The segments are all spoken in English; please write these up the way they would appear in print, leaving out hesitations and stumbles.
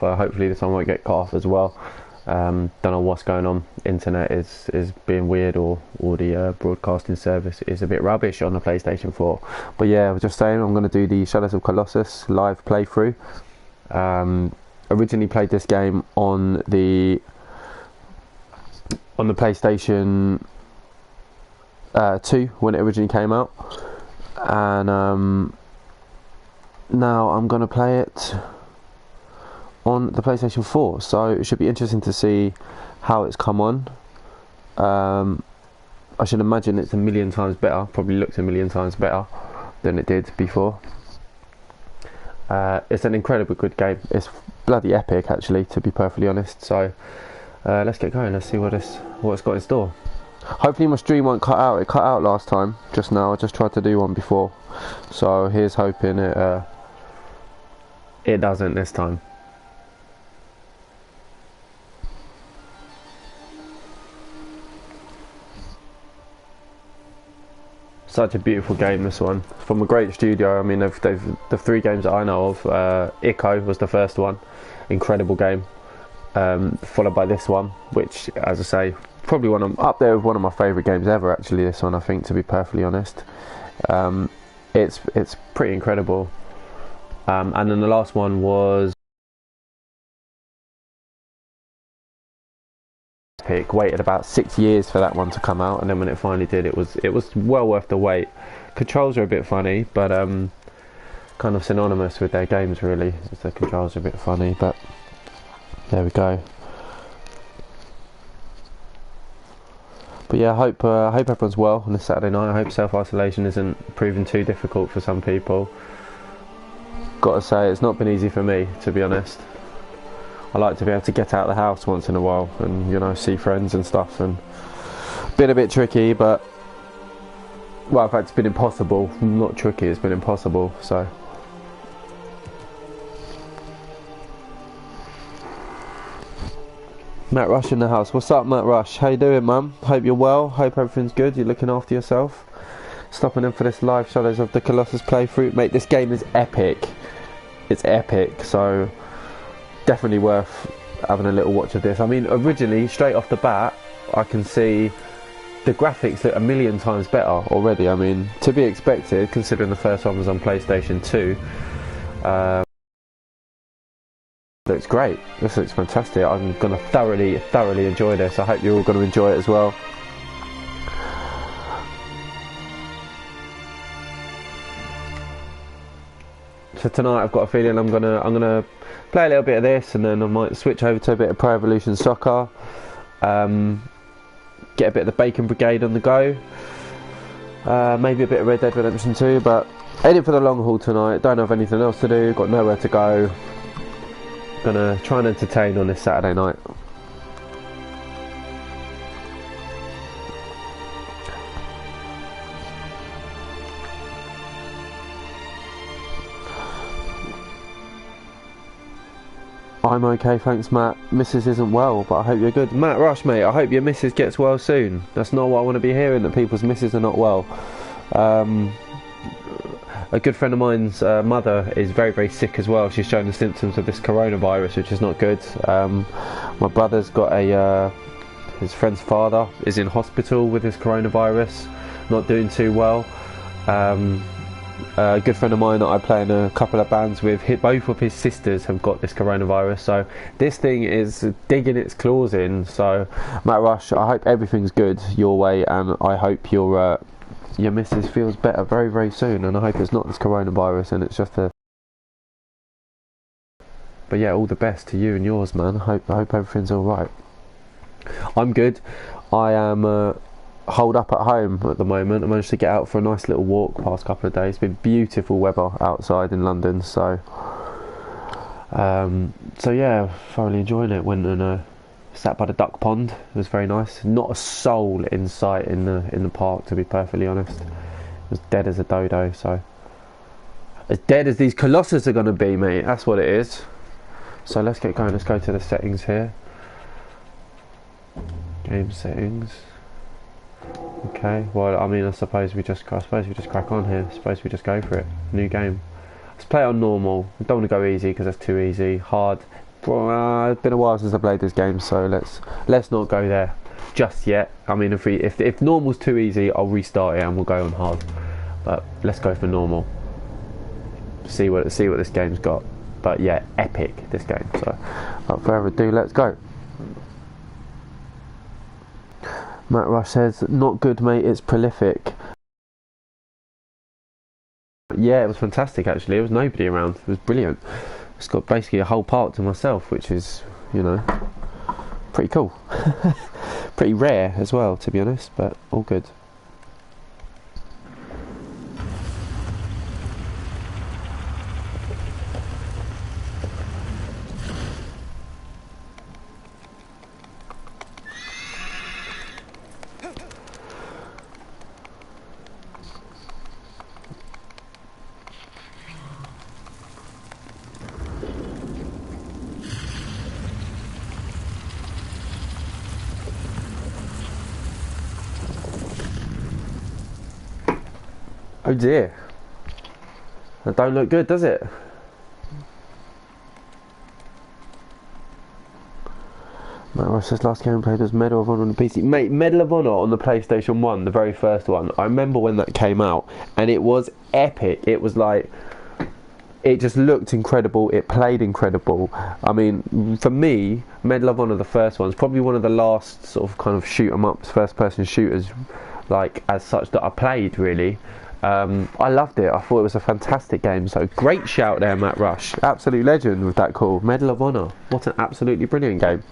but hopefully this one won't get cut off as well. Don't know what's going on. Internet is being weird, or the broadcasting service is a bit rubbish on the PlayStation 4. But yeah, I was just saying I'm going to do the Shadows of Colossus live playthrough. Originally played this game on the PlayStation 2 when it originally came out, and now I'm going to play it on the PlayStation 4, so it should be interesting to see how it's come on. I should imagine it's a million times better, probably looks a million times better than it did before. It's an incredibly good game. It's bloody epic, actually, to be perfectly honest. So let's get going. Let's see what it's got in store. Hopefully my stream won't cut out. It cut out last time, just now. I just tried to do one before, so here's hoping it doesn't this time. Such a beautiful game, this one, from a great studio. I mean, the 3 games that I know of, Ico was the first one, incredible game, followed by this one, which, as I say, probably up there with one of my favourite games ever, actually, this one, I think, to be perfectly honest. It's pretty incredible. And then the last one was epic. Waited about 6 years for that one to come out, and then when it finally did, it was well worth the wait. Controls are a bit funny, but kind of synonymous with their games, really. The controls are a bit funny, but there we go. But yeah, I hope everyone's well on this Saturday night. I hope self-isolation isn't proving too difficult for some people. Gotta say, it's not been easy for me, to be honest. I like to be able to get out of the house once in a while and, you know, see friends and stuff, and been a bit tricky, but, well, in fact, it's been impossible. Not tricky, it's been impossible, so. Matt Rush in the house. What's up, Matt Rush? How you doing, mum? Hope you're well. Hope everything's good. You're looking after yourself. Stopping in for this live Shadows of the Colossus playthrough. Mate, this game is epic. It's epic, so definitely worth having a little watch of this. I mean, originally, straight off the bat, I can see the graphics look a million times better already. I mean, to be expected, considering the first one was on PlayStation 2. Looks great. This looks fantastic. I'm going to thoroughly enjoy this. I hope you're all going to enjoy it as well. So tonight I've got a feeling I'm gonna play a little bit of this, and then I might switch over to a bit of Pro Evolution Soccer. Get a bit of the Bacon Brigade on the go. Maybe a bit of Red Dead Redemption 2, but heading for the long haul tonight. Don't have anything else to do. Got nowhere to go. Gonna try and entertain on this Saturday night. I'm okay, thanks, Matt. Mrs. isn't well, but I hope you're good. Matt Rush, mate, I hope your missus gets well soon. That's not what I want to be hearing, that people's missus are not well. A good friend of mine's mother is very sick as well. She's showing the symptoms of this coronavirus, which is not good. My brother's got his friend's father is in hospital with this coronavirus, not doing too well. A good friend of mine that I play in a couple of bands with, both of his sisters have got this coronavirus, so this thing is digging its claws in. So Matt Rush, I hope everything's good your way, and I hope your missus feels better very soon, and I hope it's not this coronavirus and it's just a... But yeah, all the best to you and yours, man. I hope everything's alright. I'm good. I am holed up at home at the moment. I managed to get out for a nice little walk the past couple of days. It's been beautiful weather outside in London, so yeah, thoroughly enjoying it. Went and sat by the duck pond. It was very nice. Not a soul in sight in the park, to be perfectly honest. It was dead as a dodo, so as dead as these Colossus are going to be, mate. That's what it is. So let's get going. Let's go to the settings here. Game settings. Okay, well, I mean, I suppose we just crack on here. I suppose we just go for it. New game. Let's play on normal. We don't want to go easy because that's too easy. Hard, Well, it's been a while since I played this game, so let's not go there just yet. I mean, if normal's too easy, I'll restart it and we'll go on hard. But let's go for normal. See what this game's got. But yeah, epic, this game. So without further ado, let's go. Matt Rush says, not good, mate, it's prolific. Yeah, it was fantastic actually. There was nobody around. It was brilliant. It's got basically a whole part to myself, which is, you know, pretty cool. Pretty rare as well, to be honest, but all good. Oh dear. That don't look good, does it? Matt Ross says last game I played was Medal of Honor on the PC. Mate, Medal of Honor on the PlayStation 1, the very first one. I remember when that came out and it was epic. It was like, it just looked incredible, it played incredible. I mean, for me, Medal of Honor, the first one, is probably one of the last sort of kind of shoot 'em ups, first person shooters, like as such, that I played really. I loved it. I thought it was a fantastic game. So great shout there, Matt Rush. Absolute legend with that call. Medal of Honor. What an absolutely brilliant game.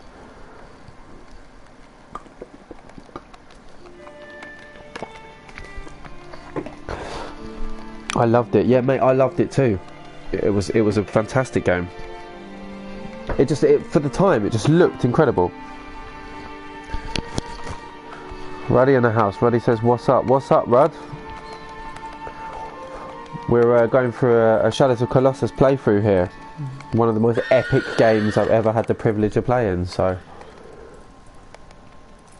I loved it. Yeah, mate, I loved it too. It was a fantastic game. For the time, it just looked incredible. Ruddy in the house. Ruddy says, "What's up? What's up, Rud?" We're going through a Shadows of Colossus playthrough here. One of the most epic games I've ever had the privilege of playing, so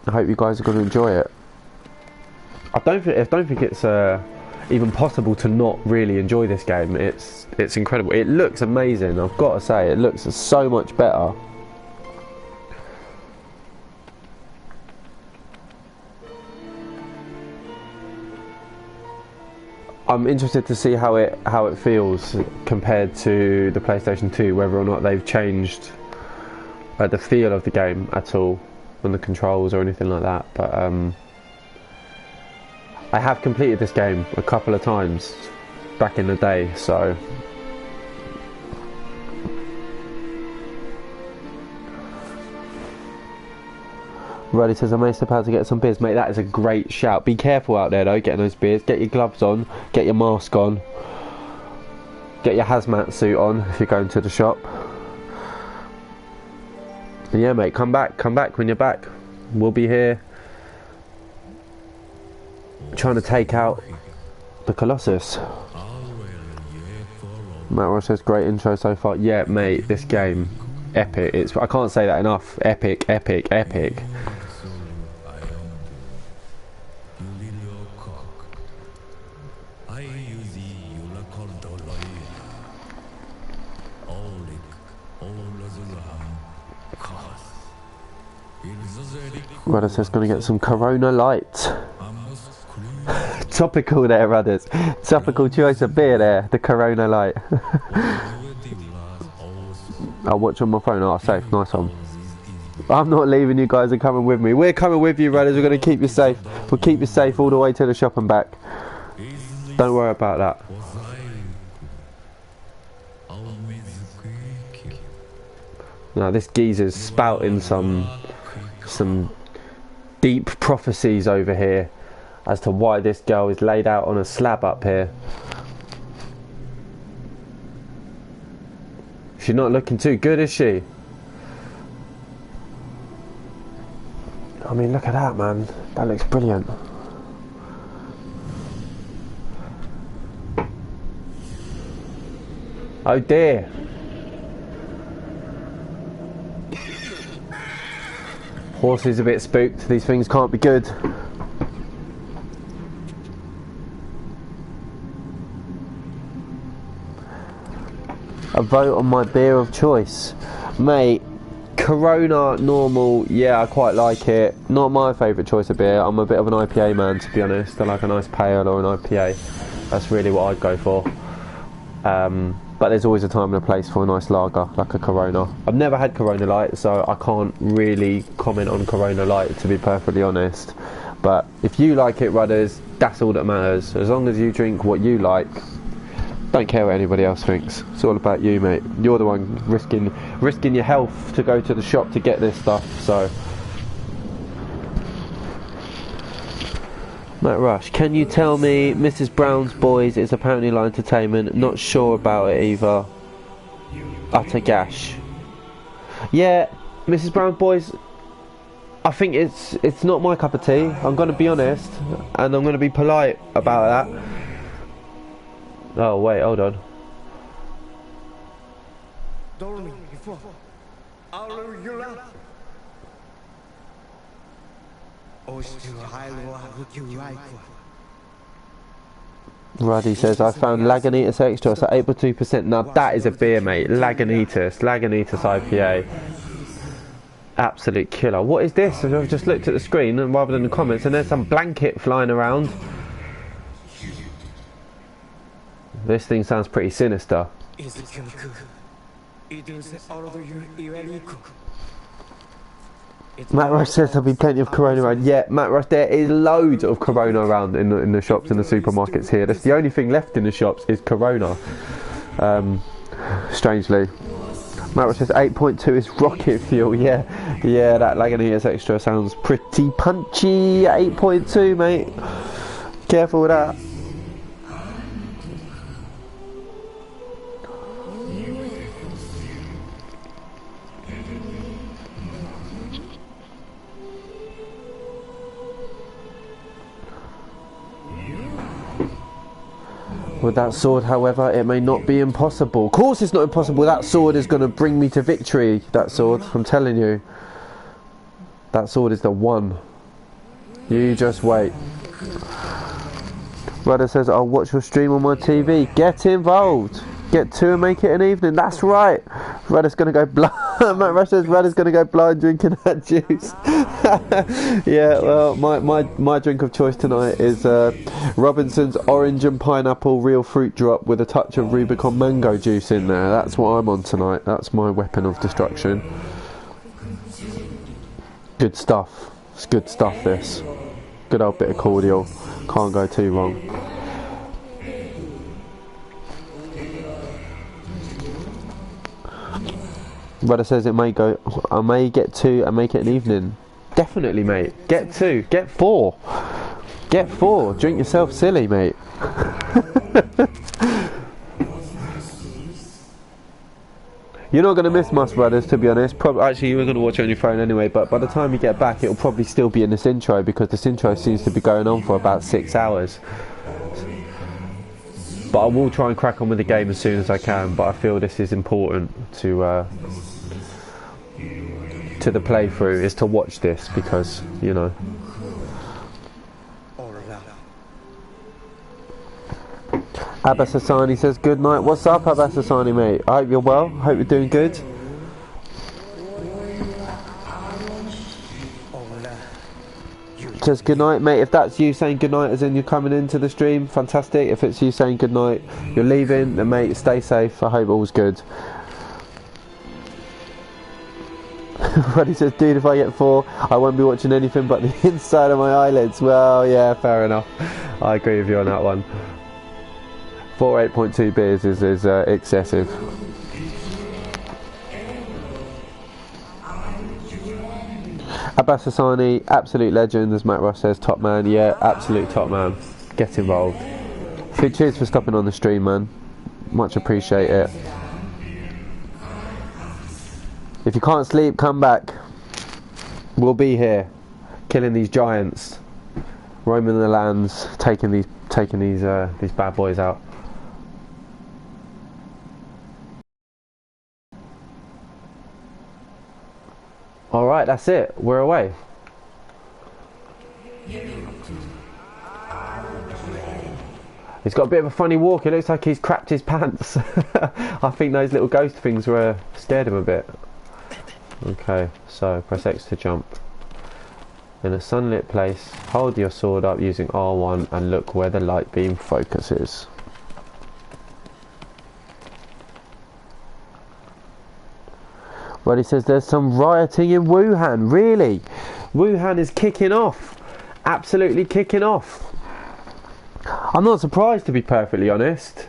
I hope you guys are going to enjoy it. I don't think it's even possible to not really enjoy this game. It's incredible. It looks amazing, I've got to say. It looks so much better. I'm interested to see how it feels compared to the PlayStation 2, whether or not they've changed the feel of the game at all, on the controls or anything like that. But I have completed this game a couple of times back in the day, so Roddy says, I may step out to get some beers. Mate, that is a great shout. Be careful out there though, getting those beers. Get your gloves on, get your mask on, get your hazmat suit on if you're going to the shop. And yeah, mate, come back when you're back. We'll be here trying to take out the Colossus. Matt Ross says, great intro so far. Yeah, mate, this game, epic. I can't say that enough. Epic, epic, epic. Rudder says, gonna get some Corona Light. Topical there, Rudders. Topical choice of beer there, the Corona Light. I'll watch on my phone. Oh, safe, nice one. I'm not leaving, you guys are coming with me. We're coming with you, Rudders. We're going to keep you safe. We'll keep you safe all the way to the shop and back. Don't worry about that. Now this geezer's spouting some deep prophecies over here as to why this girl is laid out on a slab up here. She's not looking too good, is she? I mean, look at that, man. That looks brilliant. Oh dear. Horse is a bit spooked. These things can't be good. A vote on my beer of choice. Mate, Corona normal, yeah, I quite like it. Not my favourite choice of beer. I'm a bit of an IPA man, to be honest. I like a nice pale or an IPA. That's really what I'd go for. But there's always a time and a place for a nice lager, like a Corona. I've never had Corona Light, so I can't really comment on Corona Light, to be perfectly honest. But if you like it, Rudders, that's all that matters. As long as you drink what you like, don't care what anybody else thinks. It's all about you, mate. You're the one risking your health to go to the shop to get this stuff, so. Matt Rush, can you tell me Mrs. Brown's Boys is apparently live entertainment? Not sure about it either. Utter gash. Yeah, Mrs. Brown's Boys, I think it's not my cup of tea. I'm going to be honest, and I'm going to be polite about that. Oh wait, hold on. Ruddy says, I found Lagunitas Extra, so 8.2%. Now that is a beer, mate. Lagunitas IPA. Absolute killer. What is this? I've just looked at the screen and rather than the comments, and there's some blanket flying around. This thing sounds pretty sinister. Matt Rush says there'll be plenty of Corona around. Yeah, Matt Rush, there is loads of Corona around in the shops and the supermarkets here. That's the only thing left in the shops is Corona. Strangely. Matt Rush says 8.2 is rocket fuel. Yeah, that Lagunitas Extra sounds pretty punchy. 8.2, mate. Careful with that. With that sword, however, it may not be impossible. Of course it's not impossible. That sword is going to bring me to victory. That sword, I'm telling you. That sword is the one. You just wait. Rudder says, I'll watch your stream on my TV. Get involved. Get to and make it an evening. That's right. Rudder's going to go blind. Matt Rush says Rudder's going to go blind drinking that juice. Yeah, well, my drink of choice tonight is Robinson's orange and pineapple real fruit drop with a touch of Rubicon mango juice in there. That's what I'm on tonight. That's my weapon of destruction. Good stuff. It's good stuff, this. Good old bit of cordial. Can't go too wrong. Brother says it may go. I may get 2 and make it an evening. Definitely, mate. Get 2. Get 4. Get 4. Drink yourself silly, mate. You're not going to miss Must Brothers, to be honest. Actually, you were going to watch it on your phone anyway, but by the time you get back, it'll probably still be in this intro, because this intro seems to be going on for about 6 hours. But I will try and crack on with the game as soon as I can, but I feel this is important to the playthrough, is to watch this, because, you know. Abbas Hassani says good night. What's up, Abbas Hassani, mate? I hope you're well. I hope you're doing good. Says good night, mate. If that's you saying good night as in you're coming into the stream, fantastic. If it's you saying good night, you're leaving, then mate, stay safe. I hope all's good. Buddy says, dude, if I get 4, I won't be watching anything but the inside of my eyelids. Well, yeah, fair enough. I agree with you on that one. 4 8.2 beers is excessive. Abbas Hassani, absolute legend, as Matt Ross says, top man. Yeah, absolute top man. Get involved. Cheers for stopping on the stream, man. Much appreciate it. If you can't sleep, come back. We'll be here, killing these giants, roaming the lands, taking these bad boys out. Alright, that's it. We're away. He's got a bit of a funny walk. It looks like he's crapped his pants. I think those little ghost things scared him a bit. Okay, so press X to jump. In a sunlit place, hold your sword up using R1 and look where the light beam focuses. Well, he says there's some rioting in Wuhan. Really? Wuhan is kicking off. Absolutely kicking off. I'm not surprised, to be perfectly honest.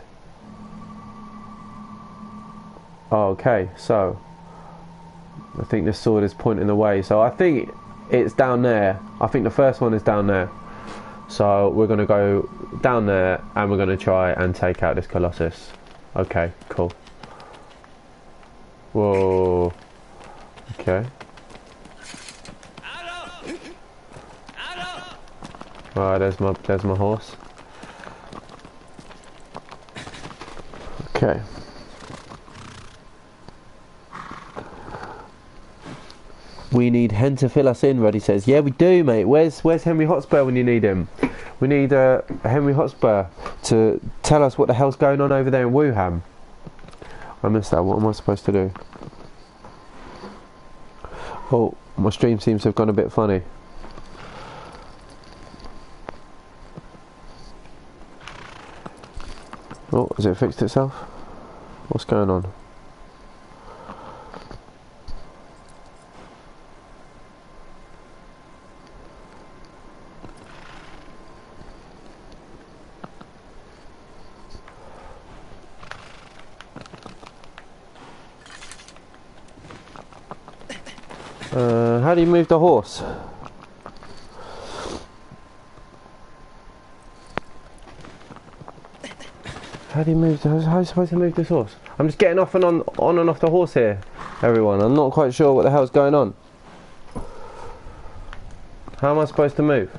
Okay, so I think this sword is pointing the way. So I think it's down there. I think the first one is down there. So we're going to go down there and we're going to try and take out this Colossus. Okay, cool. Whoa. Okay. Right, there's my horse. Okay. We need Hen to fill us in, Roddy says. Yeah, we do, mate. Where's Henry Hotspur when you need him? We need Henry Hotspur to tell us what the hell's going on over there in Wuhan. I missed that. What am I supposed to do? Oh, my stream seems to have gone a bit funny. Oh, has it fixed itself? What's going on? How do you move the horse? How do you move? How are you supposed to move this horse? I'm just getting off and on and off the horse here, everyone. I'm not quite sure what the hell's going on. How am I supposed to move?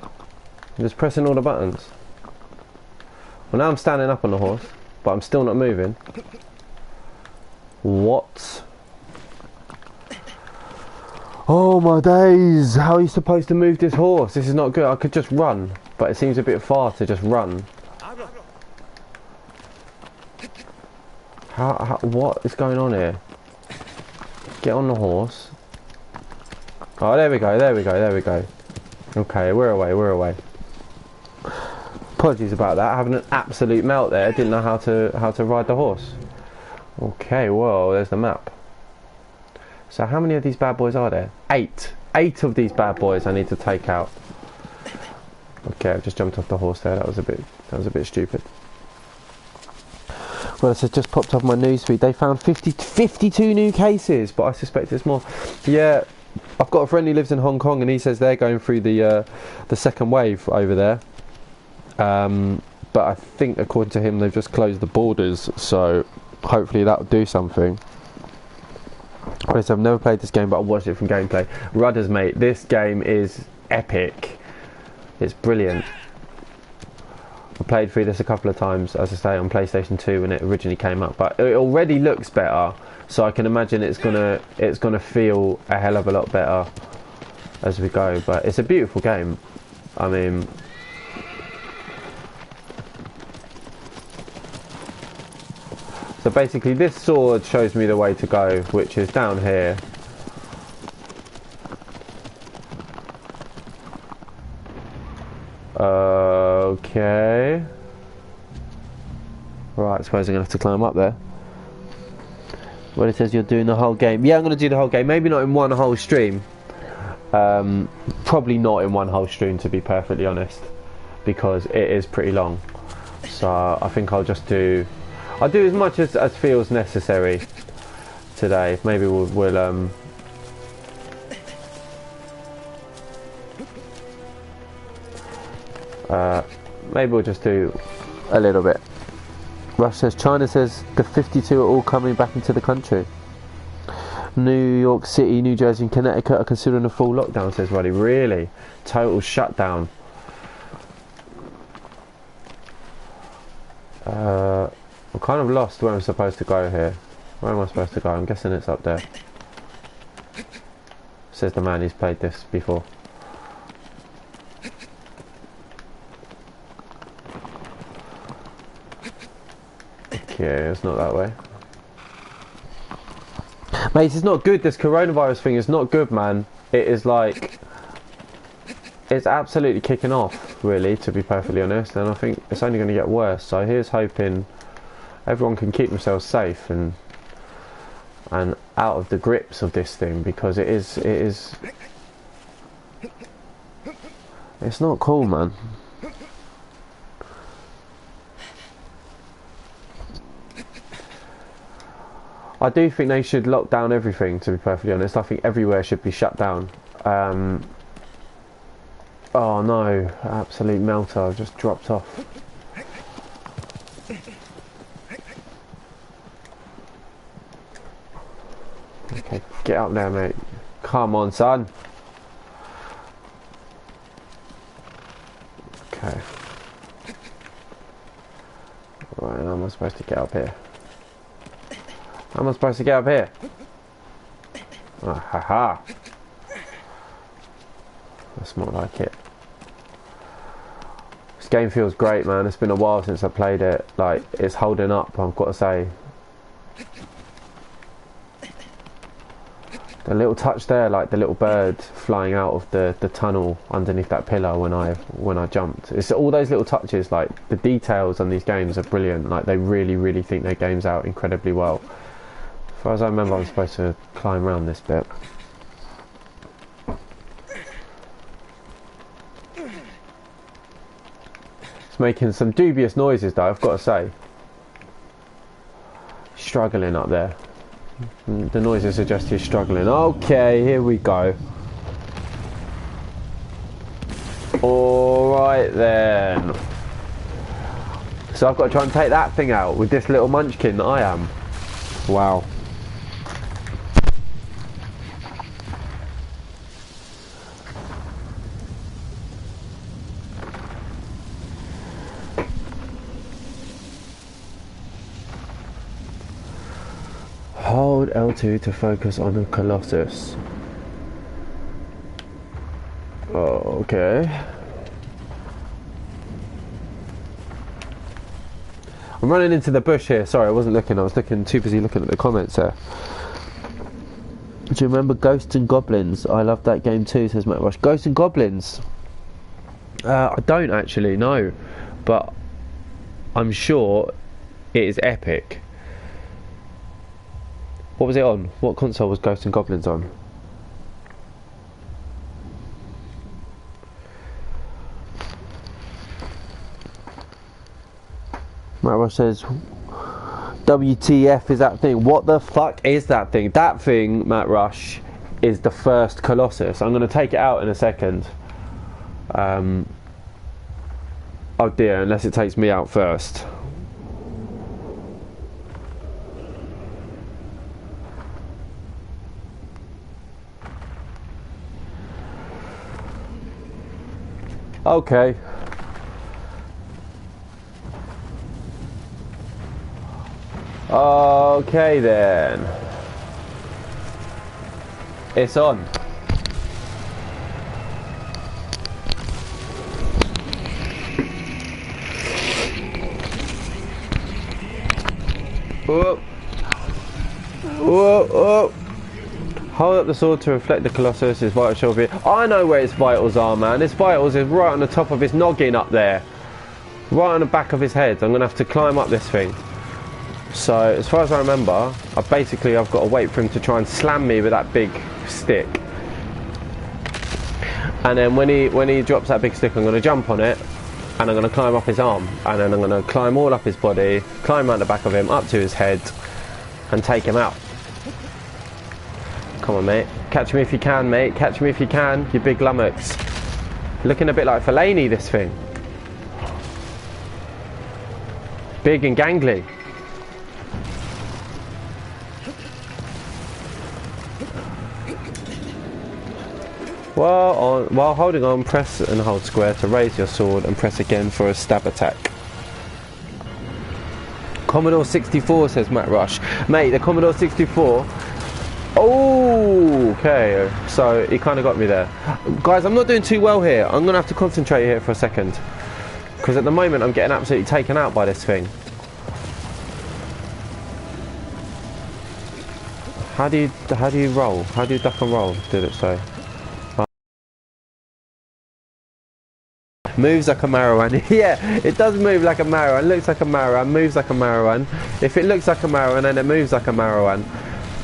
I'm just pressing all the buttons. Well, now I'm standing up on the horse, but I'm still not moving. What? Oh my days! How are you supposed to move this horse? This is not good. I could just run, but it seems a bit far to just run. What is going on here? Get on the horse. Oh, there we go, there we go, there we go. Okay, we're away, we're away. Apologies about that. Having an absolute melt there. Didn't know how to ride the horse. Okay, well, there's the map. So how many of these bad boys are there? 8. 8 of these bad boys I need to take out. Okay, I've just jumped off the horse there. That was a bit stupid. Well, it's just popped off my newsfeed. They found 52 new cases, but I suspect it's more. Yeah, I've got a friend who lives in Hong Kong, and he says they're going through the second wave over there. But I think, according to him, they've just closed the borders, so hopefully that'll do something. I've never played this game, but I've watched it from gameplay. Rudders, mate, this game is epic. It's brilliant. I played through this a couple of times, as I say, on PlayStation 2 when it originally came up, but it already looks better, so I can imagine it's gonna feel a hell of a lot better as we go. But it's a beautiful game. I mean, so basically this sword shows me the way to go, which is down here. Okay. Right, I suppose I'm going to have to climb up there. Well, it says you're doing the whole game. Yeah, I'm going to do the whole game. Maybe not in one whole stream. Probably not in one whole stream, to be perfectly honest, because it is pretty long. So I think I'll just do... I'll do as much as feels necessary today. Maybe we'll maybe we'll just do a little bit. Rush says China says the 52 are all coming back into the country. New York City, New Jersey and Connecticut are considering a full lockdown, says Roddy. Really? Total shutdown. I'm kind of lost where I'm supposed to go here. Where am I supposed to go? I'm guessing it's up there. Says the man who's played this before. Okay, it's not that way. Mate, it's not good. This coronavirus thing is not good, man. It is like... It's absolutely kicking off, really, to be perfectly honest. And I think it's only going to get worse. So here's hoping everyone can keep themselves safe and out of the grips of this thing, because it is... It's not cool, man. I do think they should lock down everything, to be perfectly honest. I think everywhere should be shut down. Oh no, absolute melter, I've just dropped off. Okay, get up there, mate. Come on, son. Okay. Right, how am I supposed to get up here? How am I supposed to get up here? Oh, haha. That's more like it. This game feels great, man. It's been a while since I played it. Like, it's holding up, I've got to say. The little touch there, like the little bird flying out of the tunnel underneath that pillar when I jumped. It's all those little touches, like the details on these games are brilliant. Like, they really think their games out incredibly well. As far as I remember, I'm supposed to climb around this bit. It's making some dubious noises though, I've got to say. Struggling up there. The noises suggest he's struggling. Okay, here we go. Alright then. So I've got to try and take that thing out with this little munchkin that I am. Wow. Hold L2 to focus on the Colossus. Oh, okay. I'm running into the bush here. Sorry, I wasn't looking. I was too busy looking at the comments there. Do you remember Ghosts and Goblins? I love that game too, says Matt Rush. Ghosts and Goblins? I don't actually, no. But I'm sure it is epic. What was it on? What console was Ghosts and Goblins on? Matt Rush says, WTF is that thing? What the fuck is that thing? That thing, Matt Rush, is the first Colossus. I'm going to take it out in a second. Oh dear, unless it takes me out first. Okay. Okay then. It's on. Whoa. Whoa, whoa. Hold up the sword to reflect the Colossus. His vitals shall be... I know where its vitals are, man. His vitals is right on the top of his noggin up there. Right on the back of his head. I'm going to have to climb up this thing. So, as far as I remember, I've got to wait for him to try and slam me with that big stick. And then when he drops that big stick, I'm going to jump on it. And I'm going to climb up his arm. And then I'm going to climb all up his body, climb around the back of him, up to his head, and take him out. Come on, mate. Catch me if you can, mate. Catch me if you can, you big lummox. Looking a bit like Fellaini, this thing. Big and gangly. While holding on, press and hold square to raise your sword and press again for a stab attack. Commodore 64, says Matt Rush. Mate, the Commodore 64... Oh, okay, so he kind of got me there. Guys, I'm not doing too well here. I'm going to have to concentrate here for a second. Because at the moment I'm getting absolutely taken out by this thing. How do you roll? How do you duck and roll? Did it say? Moves like a Marawan. Yeah, it does move like a Marawan. Looks like a Marawan. Moves like a Marawan. If it looks like a Marawan and it moves like a Marawan,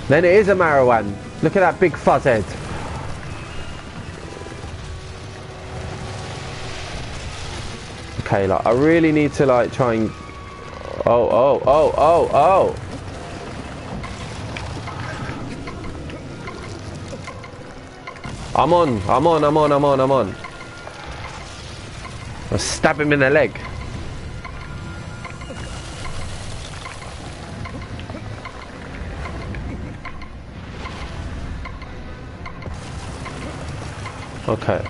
then it is a Marawan. Look at that big fuzz head. Okay, like I really need to like try and. Oh. I'm on. I'll stab him in the leg. Okay.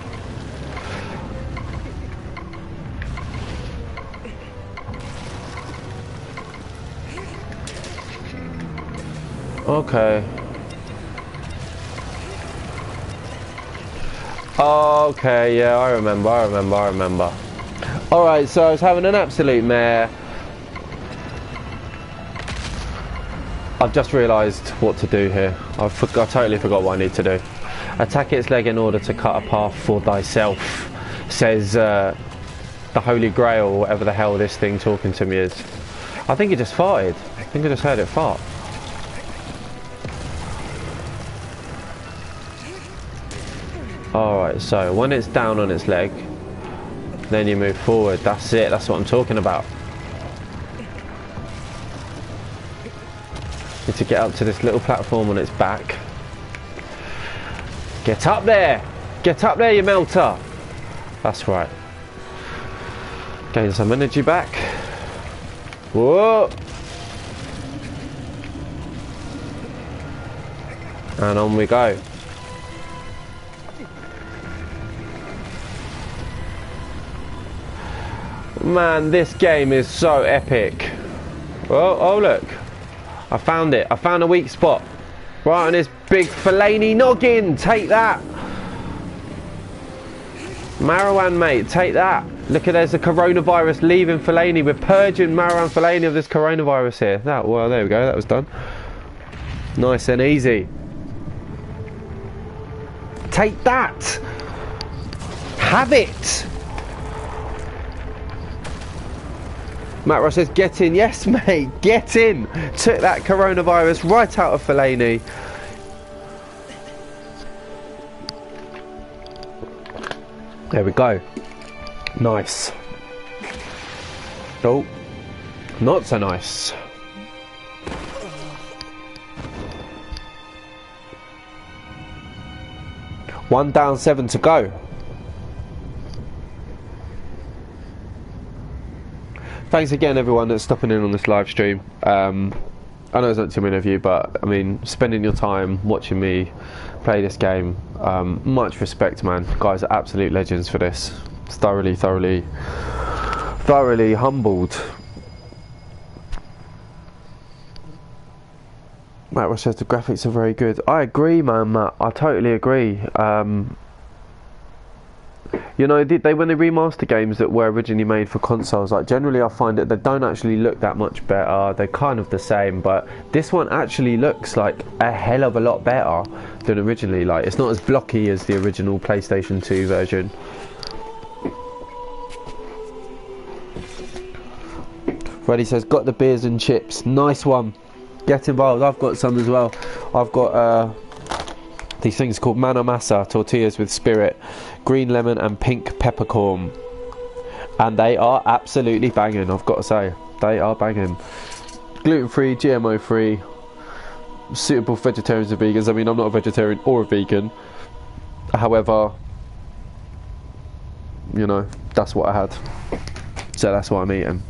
Okay. Okay, yeah, I remember. Alright, so I was having an absolute mare. I've just realised what to do here. I totally forgot what I need to do. Attack its leg in order to cut a path for thyself, says the Holy Grail, or whatever the hell this thing talking to me is. I think it just farted. I think I just heard it fart. Alright, so when it's down on its leg, then you move forward. That's it, that's what I'm talking about. Need to get up to this little platform on its back. Get up there! Get up there, you melter! That's right. Gain some energy back. Whoa! And on we go. Man, this game is so epic. Oh look. I found it. I found a weak spot. Right on this big Fellaini noggin. Take that. Marawan, mate. Take that. Look at, there's a coronavirus leaving Fellaini. We're purging Marawan Fellaini of this coronavirus here. Well, there we go. That was done. Nice and easy. Take that. Have it. Matt Ross says, get in. Yes, mate, get in. Took that coronavirus right out of Fellaini. There we go. Nice. Oh, not so nice. One down, 7 to go. Thanks again everyone that's stopping in on this live stream. I know there's not too many of you, but I mean, spending your time watching me play this game, much respect, man. You guys are absolute legends for this. It's thoroughly humbled. Matt Ross says the graphics are very good. I agree, man, Matt. I totally agree. You know, when they remaster games that were originally made for consoles, like generally I find that they don't actually look that much better. They're kind of the same, but this one actually looks like a hell of a lot better than originally. Like, it's not as blocky as the original PlayStation 2 version. Freddie says, got the beers and chips. Nice one. Get involved. I've got some as well. I've got these things called mano masa, tortillas with spirit, green lemon and pink peppercorn, and they are absolutely banging. I've got to say, they are banging. Gluten free, GMO free, suitable for vegetarians and vegans. I mean, I'm not a vegetarian or a vegan, however, you know, that's what I had, so that's what I'm eating.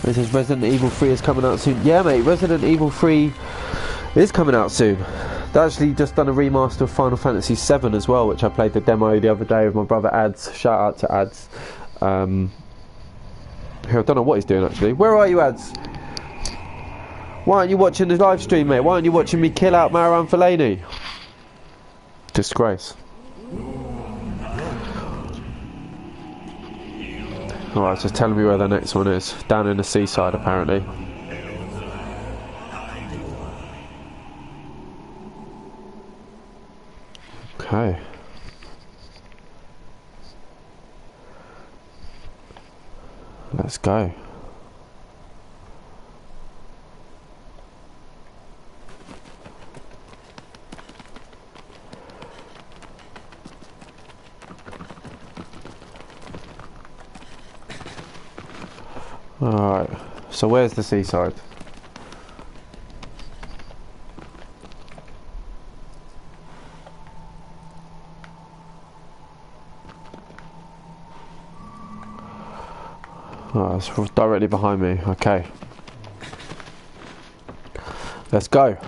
It says Resident Evil 3 is coming out soon. Yeah, mate, Resident Evil 3 is coming out soon. They actually just done a remaster of Final Fantasy 7 as well, which I played the demo the other day with my brother Ads. Shout out to Ads. Here, I don't know what he's doing actually. Where are you, Ads? Why aren't you watching the live stream, mate? Why aren't you watching me kill out Marawan Fellaini? Disgrace. Alright, just telling me where the next one is. Down in the seaside, apparently. Okay. Let's go. Alright, so where's the seaside? Oh, it's directly behind me. Okay. Let's go.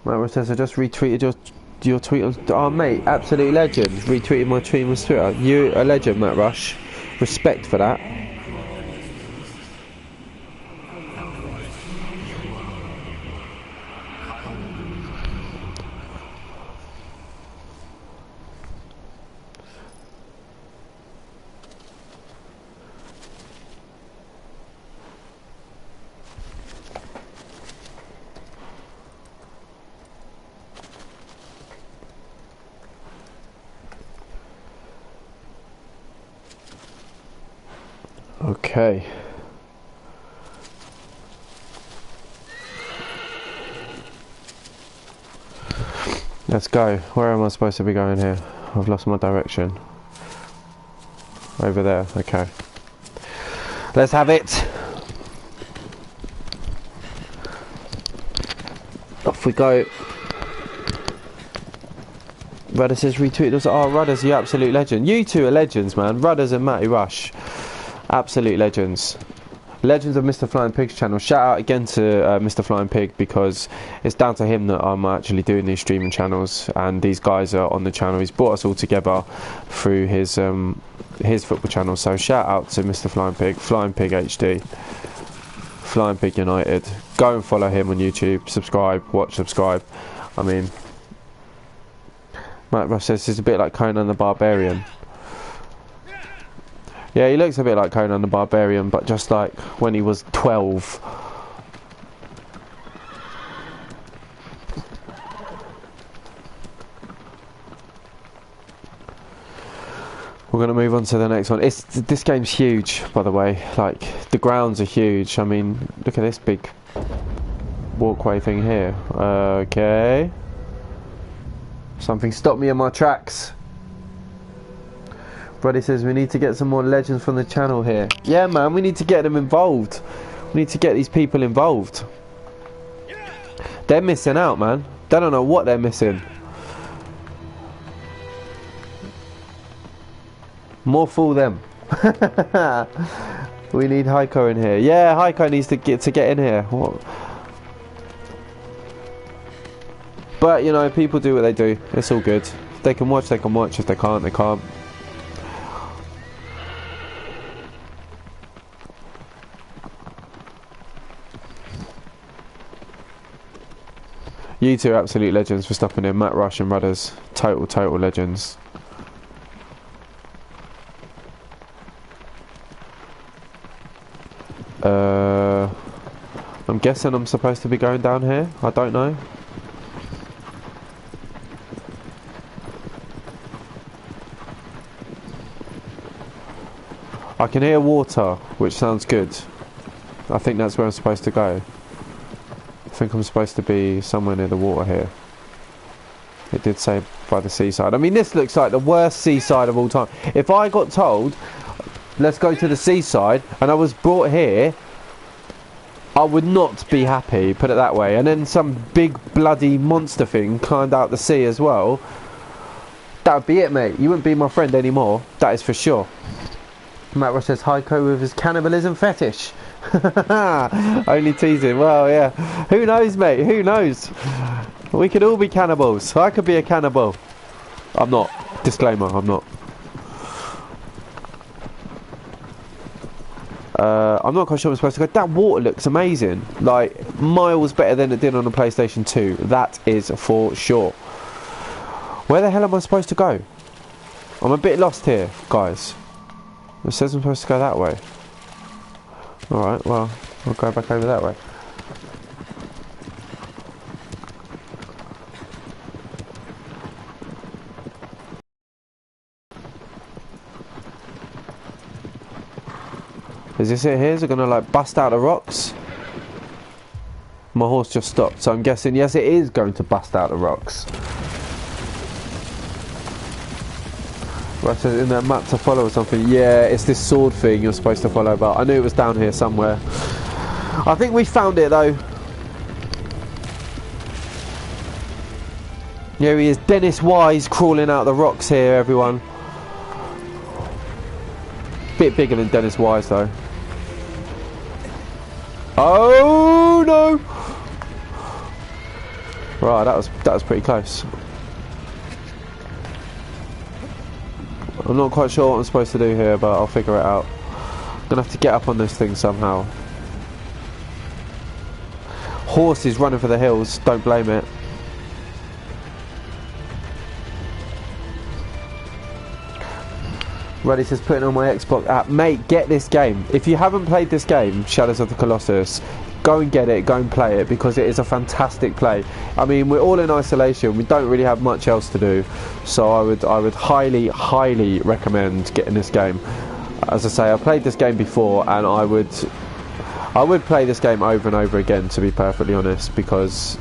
Matt says I just retweeted your tweet on... Oh mate, absolute legend. Retweeted my tweet on Twitter. You a legend, Matt Rush. Respect for that. Okay. Let's go. Where am I supposed to be going here? I've lost my direction. Over there. Okay. Let's have it. Off we go. Rudder says retweet us. Oh, Rudder's the absolute legend. You two are legends, man. Rudders and Matty Rush. Absolute legends. Legends of Mr. Flying Pig's channel. Shout out again to Mr. Flying Pig, because it's down to him that I'm actually doing these streaming channels, and these guys are on the channel. He's brought us all together through his football channel. So shout out to Mr. Flying Pig, Flying Pig HD, Flying Pig United. Go and follow him on YouTube. Subscribe, watch, subscribe. I mean, Matt Rush says it's a bit like Conan the Barbarian. Yeah, he looks a bit like Conan the Barbarian, but just like when he was 12. We're going to move on to the next one. This game's huge, by the way. Like, the grounds are huge. I mean, look at this big walkway thing here. Okay. Something stopped me in my tracks. Brody says we need to get some more legends from the channel here. Yeah, man, we need to get them involved. We need to get these people involved. They're missing out, man. They don't know what they're missing. More fool them. We need Heiko in here. Yeah, Heiko needs to get in here. What? But, you know, people do what they do. It's all good. If they can watch, they can watch. If they can't, they can't. You two are absolute legends for stopping in. Matt Rush and Rudders. Total legends. I'm guessing I'm supposed to be going down here. I don't know. I can hear water, which sounds good. I think that's where I'm supposed to go. I think I'm supposed to be somewhere near the water here. It did say by the seaside. I mean, this looks like the worst seaside of all time. If I got told, let's go to the seaside, and I was brought here, I would not be happy, put it that way. And then some big bloody monster thing climbed out the sea as well. That would be it, mate. You wouldn't be my friend anymore. That is for sure. Matt Rush says Heiko with his cannibalism fetish. Only teasing. Well, yeah. Who knows, mate? Who knows? We could all be cannibals. I could be a cannibal. I'm not. Disclaimer, I'm not. I'm not quite sure I'm supposed to go. That water looks amazing. Like, miles better than it did on the PlayStation 2. That is for sure. Where the hell am I supposed to go? I'm a bit lost here, guys. It says I'm supposed to go that way. Alright, well, I'll go back over that way. Is this it here? Is it going to like bust out the rocks? My horse just stopped, so I'm guessing yes it is going to bust out the rocks. Right, so in that map to follow or something. Yeah, it's this sword thing you're supposed to follow, but I knew it was down here somewhere. I think we found it though. Here he is, Dennis Wise crawling out the rocks here, everyone. Bit bigger than Dennis Wise though. Oh no! Right, that was pretty close. I'm not quite sure what I'm supposed to do here, but I'll figure it out. I'm gonna have to get up on this thing somehow. Horse is running for the hills, don't blame it. Reddy says putting on my Xbox app. Mate, get this game. If you haven't played this game, Shadows of the Colossus, go and get it, go and play it, because it is a fantastic play. I mean, we're all in isolation, we don't really have much else to do, so I would highly recommend getting this game. As I say, I played this game before, and I would play this game over and over again, to be perfectly honest, because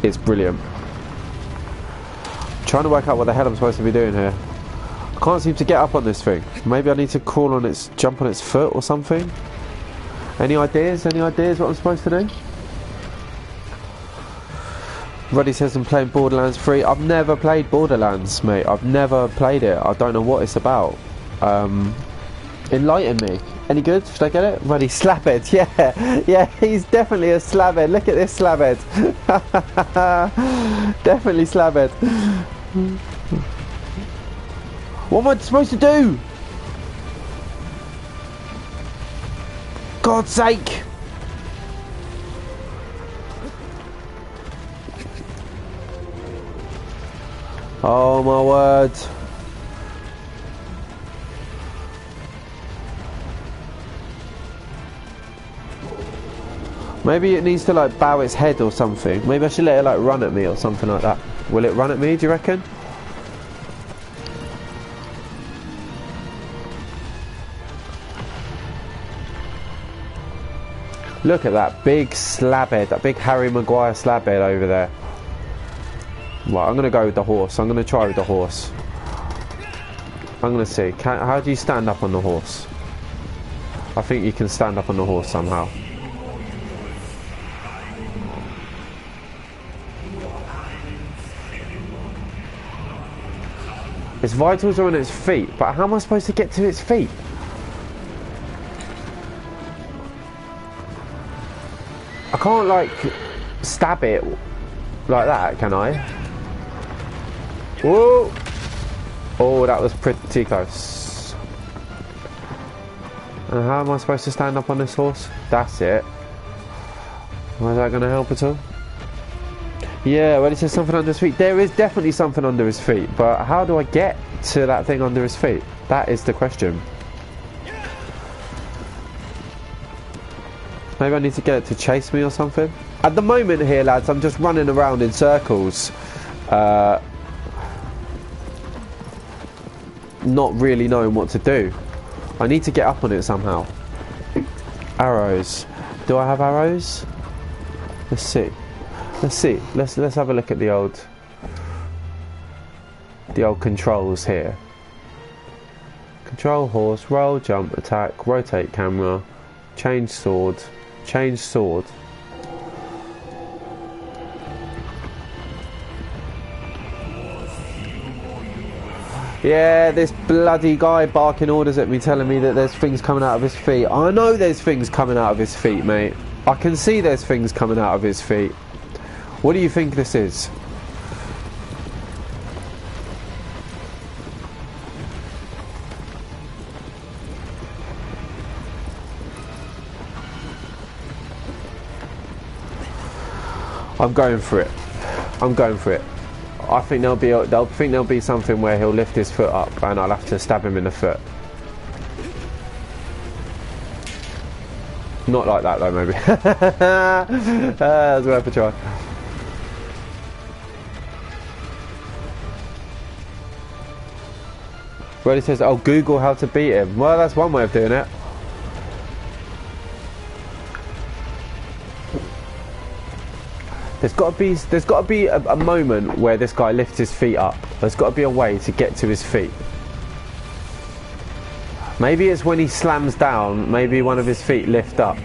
it's brilliant. I'm trying to work out what the hell I'm supposed to be doing here. I can't seem to get up on this thing. Maybe I need to crawl on its, jump on its foot or something. Any ideas? Any ideas what I'm supposed to do? Ruddy says I'm playing Borderlands 3. I've never played Borderlands, mate. I've never played it. I don't know what it's about. Enlighten me. Any good? Should I get it? Ruddy, slabhead. Yeah. Yeah, he's definitely a slabhead. Look at this slabhead. Definitely slabhead. What am I supposed to do? God's sake! Oh my word! Maybe it needs to like bow its head or something. Maybe I should let it like run at me or something like that. Will it run at me, do you reckon? Look at that big slabhead, that big Harry Maguire slabhead over there. Right, I'm going to go with the horse. I'm going to try with the horse. I'm going to see. How do you stand up on the horse? I think you can stand up on the horse somehow. Its vitals are on its feet, but how am I supposed to get to its feet? I can't like stab it like that, can I? Whoa! Oh, that was pretty close. And how am I supposed to stand up on this horse? That's it. Is that going to help at all? Yeah, well, it says something under his feet. There is definitely something under his feet, but how do I get to that thing under his feet? That is the question. Maybe I need to get it to chase me or something. At the moment here, lads, I'm just running around in circles. Not really knowing what to do. I need to get up on it somehow. Arrows. Do I have arrows? Let's see. Let's see. Let's have a look at the old controls here. Control horse, roll, jump, attack, rotate camera, change sword. Change sword. Yeah, this bloody guy barking orders at me, telling me that there's things coming out of his feet. I know there's things coming out of his feet, mate. I can see there's things coming out of his feet. What do you think this is? I'm going for it. I'm going for it. I think there'll be something where he'll lift his foot up and I'll have to stab him in the foot. Not like that though, maybe. That's worth a try. Well, he says, "Oh, Google how to beat him." Well, that's one way of doing it. There's got to be a moment where this guy lifts his feet up. There's got to be a way to get to his feet. Maybe it's when he slams down, maybe one of his feet lift up.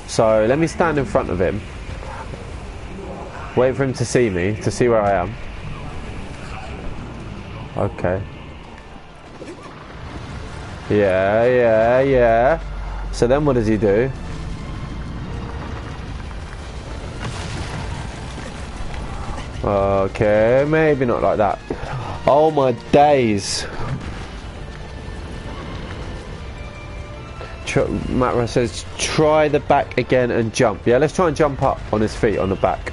So let me stand in front of him. Wait for him to see me, to see where I am. Okay. Yeah. So then what does he do? Okay, maybe not like that. Oh my days. Matra says, try the back again and jump. Yeah, let's try and jump up on his feet on the back.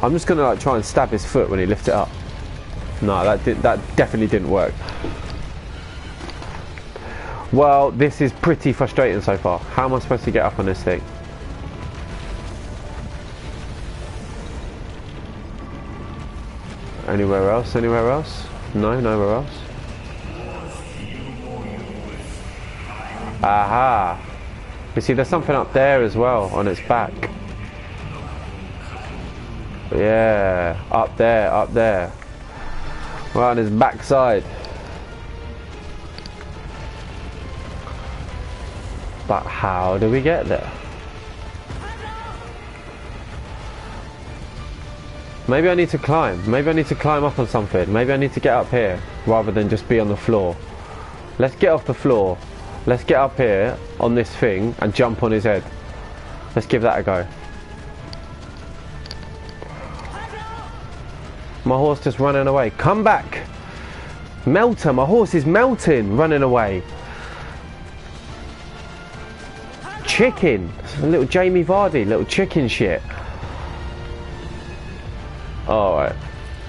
I'm just gonna like try and stab his foot when he lifts it up. No, that definitely didn't work. Well, this is pretty frustrating so far. How am I supposed to get up on this thing? Anywhere else? Anywhere else? No, nowhere else. Aha! You see, there's something up there as well on its back. Yeah, up there, up there. Right on his backside. But how do we get there? Maybe I need to climb. Maybe I need to climb up on something. Maybe I need to get up here rather than just be on the floor. Let's get off the floor. Let's get up here on this thing and jump on his head. Let's give that a go. My horse just running away. Come back! Melter, my horse is melting, running away. Chicken. A little Jamie Vardy, little chicken shit. Alright.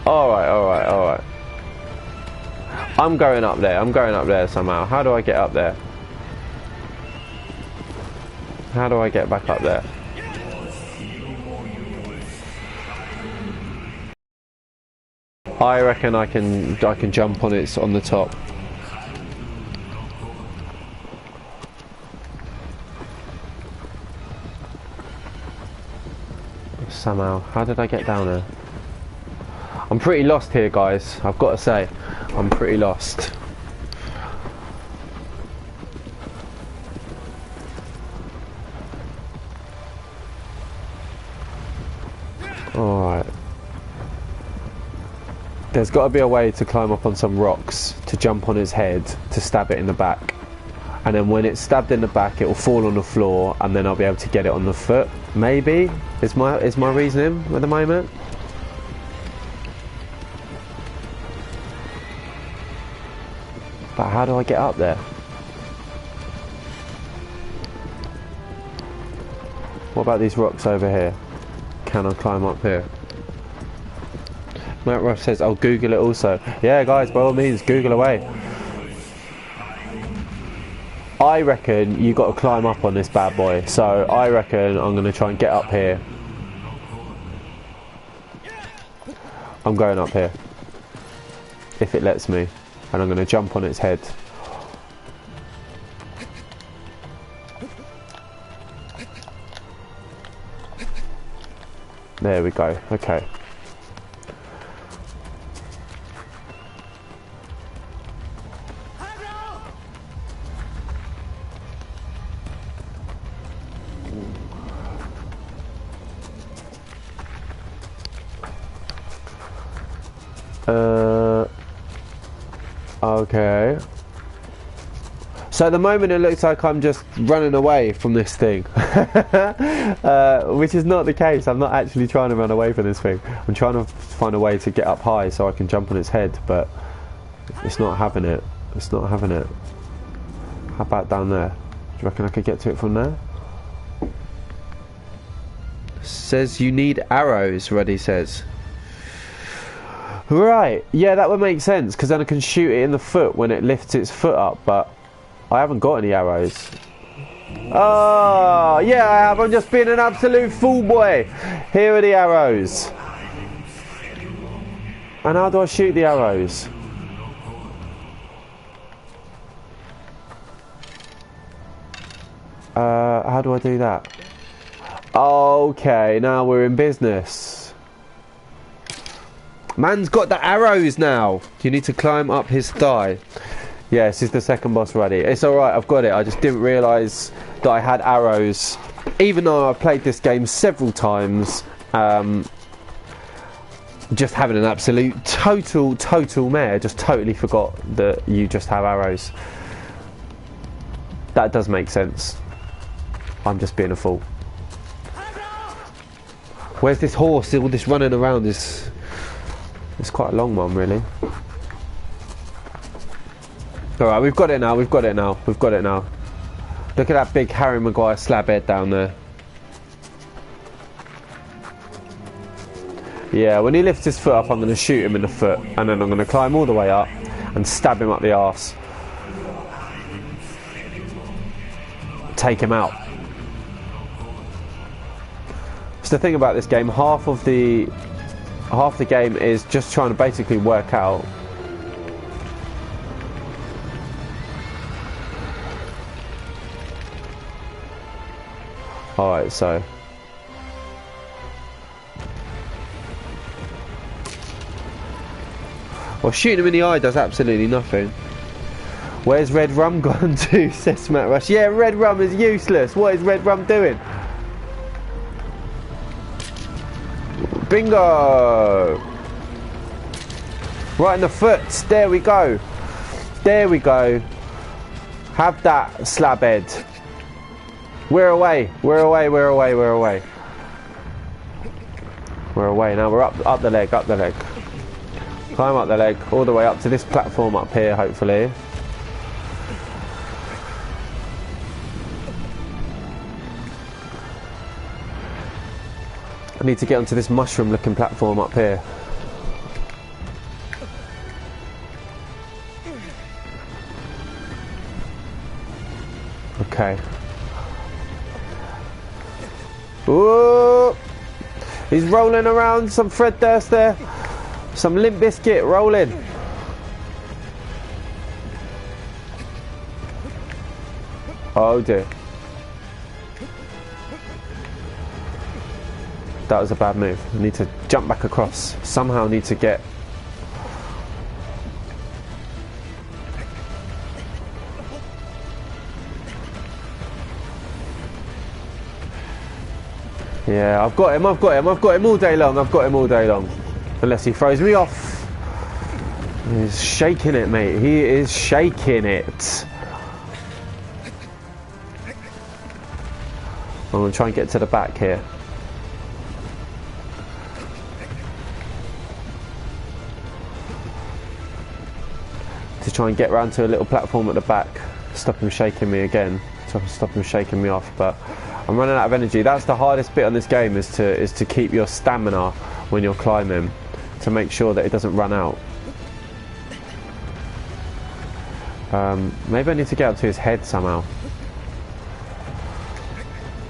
Alright. I'm going up there somehow. How do I get up there? How do I get back up there? I reckon I can jump on it on the top. Somehow. How did I get down there? I'm pretty lost here, guys. I've got to say, I'm pretty lost. Alright. There's got to be a way to climb up on some rocks, to jump on his head, to stab it in the back. And then when it's stabbed in the back, it will fall on the floor, and then I'll be able to get it on the foot. Maybe is my reasoning at the moment. But how do I get up there? What about these rocks over here? Can I climb up here? Matt Ruff says, I'll Google it also. Yeah, guys, by all means, Google away. I reckon you got to climb up on this bad boy. So I reckon I'm going to try and get up here. I'm going up here. If it lets me. And I'm going to jump on its head. There we go. Okay. Okay. So at the moment it looks like I'm just running away from this thing. Which is not the case. I'm not actually trying to run away from this thing. I'm trying to find a way to get up high so I can jump on its head, but it's not having it. It's not having it. How about down there? Do you reckon I could get to it from there? Says you need arrows, Ruddy says. Right, yeah, that would make sense, because then I can shoot it in the foot when it lifts its foot up, but I haven't got any arrows. Oh, yeah, I have. I'm just being an absolute fool boy. Here are the arrows. And how do I shoot the arrows? How do I do that? Okay, now we're in business. Man's got the arrows now. You need to climb up his thigh. Yeah, this is the second boss ready. It's alright, I've got it. I just didn't realise that I had arrows. Even though I've played this game several times, just having an absolute total mare. Just totally forgot that you just have arrows. That does make sense. I'm just being a fool. Where's this horse? All this running around is... It's quite a long one, really. Alright, we've got it now, we've got it now, we've got it now. Look at that big Harry Maguire slab head down there. Yeah, when he lifts his foot up, I'm going to shoot him in the foot. And then I'm going to climb all the way up and stab him up the arse. Take him out. It's the thing about this game, half the game is just trying to basically work out alright, so well, shooting him in the eye does absolutely nothing. Where's Red Rum gone to? Says Matt Rush. Yeah, Red Rum is useless. What is Red Rum doing? Bingo! Right in the foot. There we go. There we go. Have that, slab head. We're away. We're away. We're away. We're away. We're away. Now we're up the leg. Up the leg. Climb up the leg. All the way up to this platform up here, hopefully. I need to get onto this mushroom looking platform up here. Okay. Ooh! He's rolling around, some Fred Durst there. Some Limp Bizkit rolling. Oh dear. That was a bad move. I need to jump back across. Somehow need to get... Yeah, I've got him, I've got him, I've got him all day long, I've got him all day long. Unless he throws me off. He's shaking it, mate. He is shaking it. I'm going to try and get to the back here. To try and get round to a little platform at the back. Stop him shaking me again. Stop him shaking me off, but I'm running out of energy. That's the hardest bit on this game, is to keep your stamina when you're climbing, to make sure that it doesn't run out. Maybe I need to get up to his head somehow.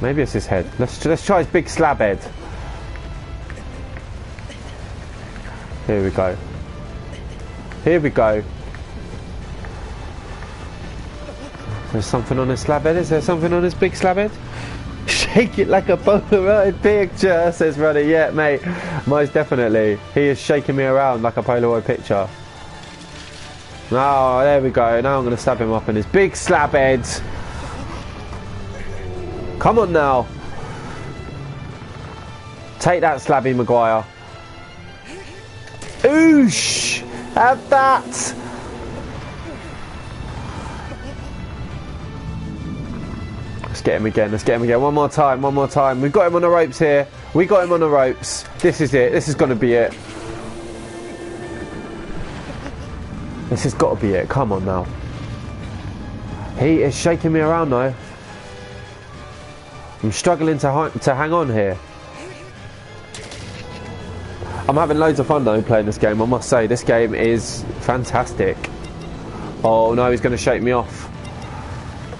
Maybe it's his head. Let's try his big slab head. Here we go. Here we go. There's something on his slab head. Is there something on his big slab head? Shake it like a Polaroid picture, says Ruddy. Yeah, mate, most definitely. He is shaking me around like a Polaroid picture. Oh, there we go. Now I'm going to stab him up in his big slab head. Come on now. Take that, Slabby Maguire. Oosh! Have that! Let's get him again, let's get him again. One more time, one more time. We've got him on the ropes here. We got him on the ropes. This is it. This is going to be it. This has got to be it. Come on now. He is shaking me around though. I'm struggling to hang on here. I'm having loads of fun though playing this game, I must say. This game is fantastic. Oh no, he's going to shake me off.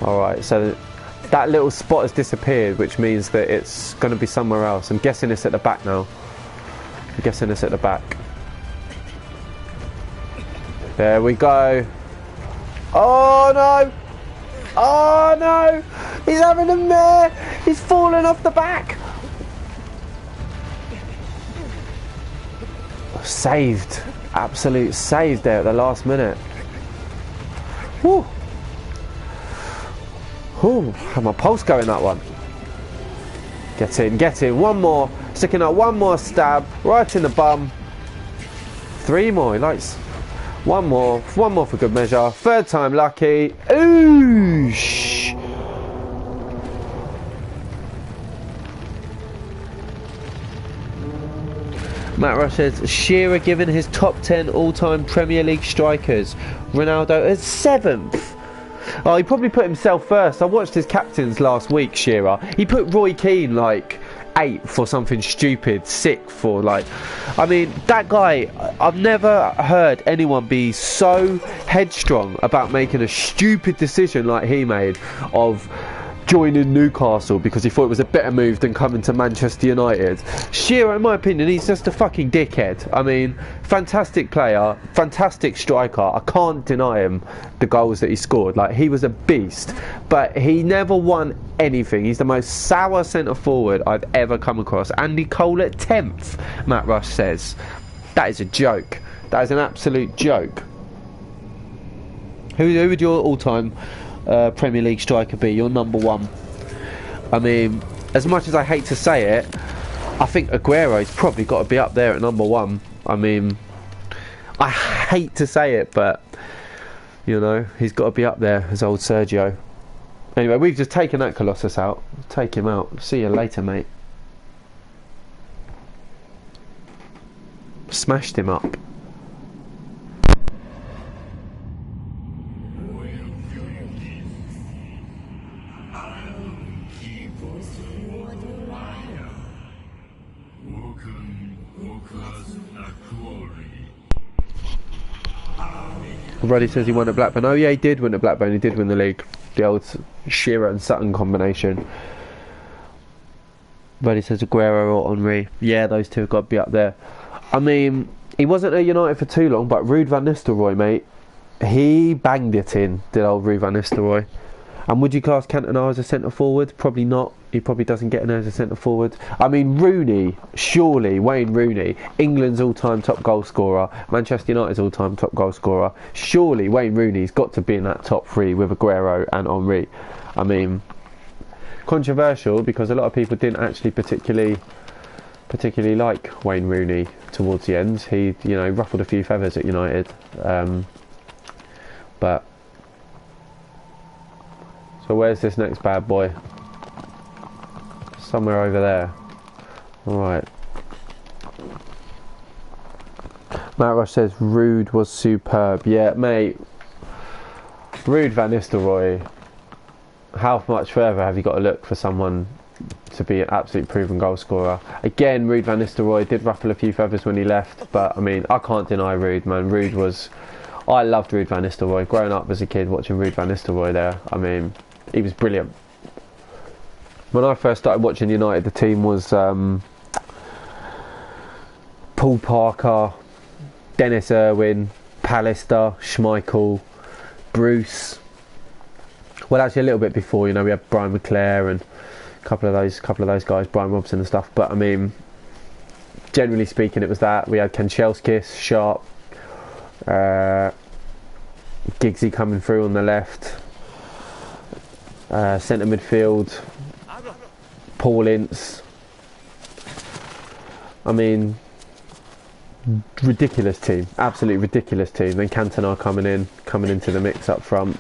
Alright, so that little spot has disappeared, which means that it's going to be somewhere else. I'm guessing it's at the back now. I'm guessing it's at the back. There we go. Oh no! Oh no! He's having a mare! He's falling off the back! Saved. Absolute save there at the last minute. Woo! Ooh, had my pulse going that one. Get in, one more. Sticking up one more stab, right in the bum. 3 more, he likes. One more for good measure. 3rd time lucky. Oosh! Matt Rush says, Shearer given his top 10 all-time Premier League strikers. Ronaldo is 7th. Oh, he probably put himself first. I watched his captains last week, Shearer. He put Roy Keane like 8th for something stupid, 6th for like... I mean, that guy, I've never heard anyone be so headstrong about making a stupid decision like he made of joining Newcastle because he thought it was a better move than coming to Manchester United. Shearer, in my opinion, he's just a fucking dickhead. I mean, fantastic player, fantastic striker. I can't deny him the goals that he scored. Like, he was a beast, but he never won anything. He's the most sour centre forward I've ever come across. Andy Cole at 10th, Matt Rush says. That is a joke. That is an absolute joke. Who would your all-time Premier League striker be, your number 1? I mean, as much as I hate to say it, I think Aguero's probably got to be up there at number 1. I mean, I hate to say it, but you know, he's got to be up there as old Sergio. Anyway, we've just taken that Colossus out. Take him out. See you later, mate. Smashed him up. Ruddy says he won at Blackburn. Oh yeah, he did win at Blackburn. He did win the league. The old Shearer and Sutton combination. Ruddy says Aguero or Henry. Yeah, those two have got to be up there. I mean, he wasn't at United for too long, but Ruud van Nistelrooy, mate, he banged it in, did old Ruud van Nistelrooy. And would you class Cantona as a centre forward? Probably not. He probably doesn't get in there as a centre forward. I mean, Rooney, surely, Wayne Rooney, England's all-time top goal scorer, Manchester United's all-time top goal scorer. Surely Wayne Rooney's got to be in that top 3 with Aguero and Henry. I mean, controversial because a lot of people didn't actually particularly like Wayne Rooney towards the end. He, you know, ruffled a few feathers at United, but. So where's this next bad boy? Somewhere over there. Alright. Matt Rush says Ruud was superb. Yeah, mate. Ruud van Nistelrooy. How much further have you got to look for someone to be an absolute proven goal scorer? Again, Ruud van Nistelrooy did ruffle a few feathers when he left, but I mean, I can't deny Ruud, man. Ruud was... I loved Ruud van Nistelrooy. Growing up as a kid watching Ruud van Nistelrooy there, I mean, he was brilliant. When I first started watching United, the team was Paul Parker, Dennis Irwin, Pallister, Schmeichel, Bruce. Well, actually a little bit before, you know, we had Brian McClare and a couple of those guys, Brian Robson and stuff. But I mean, generally speaking, it was that. We had Kanchelskis, Sharp, Giggsy coming through on the left, centre midfield, Paul Ince. I mean, ridiculous team, absolutely ridiculous team. Then Cantona coming into the mix up front.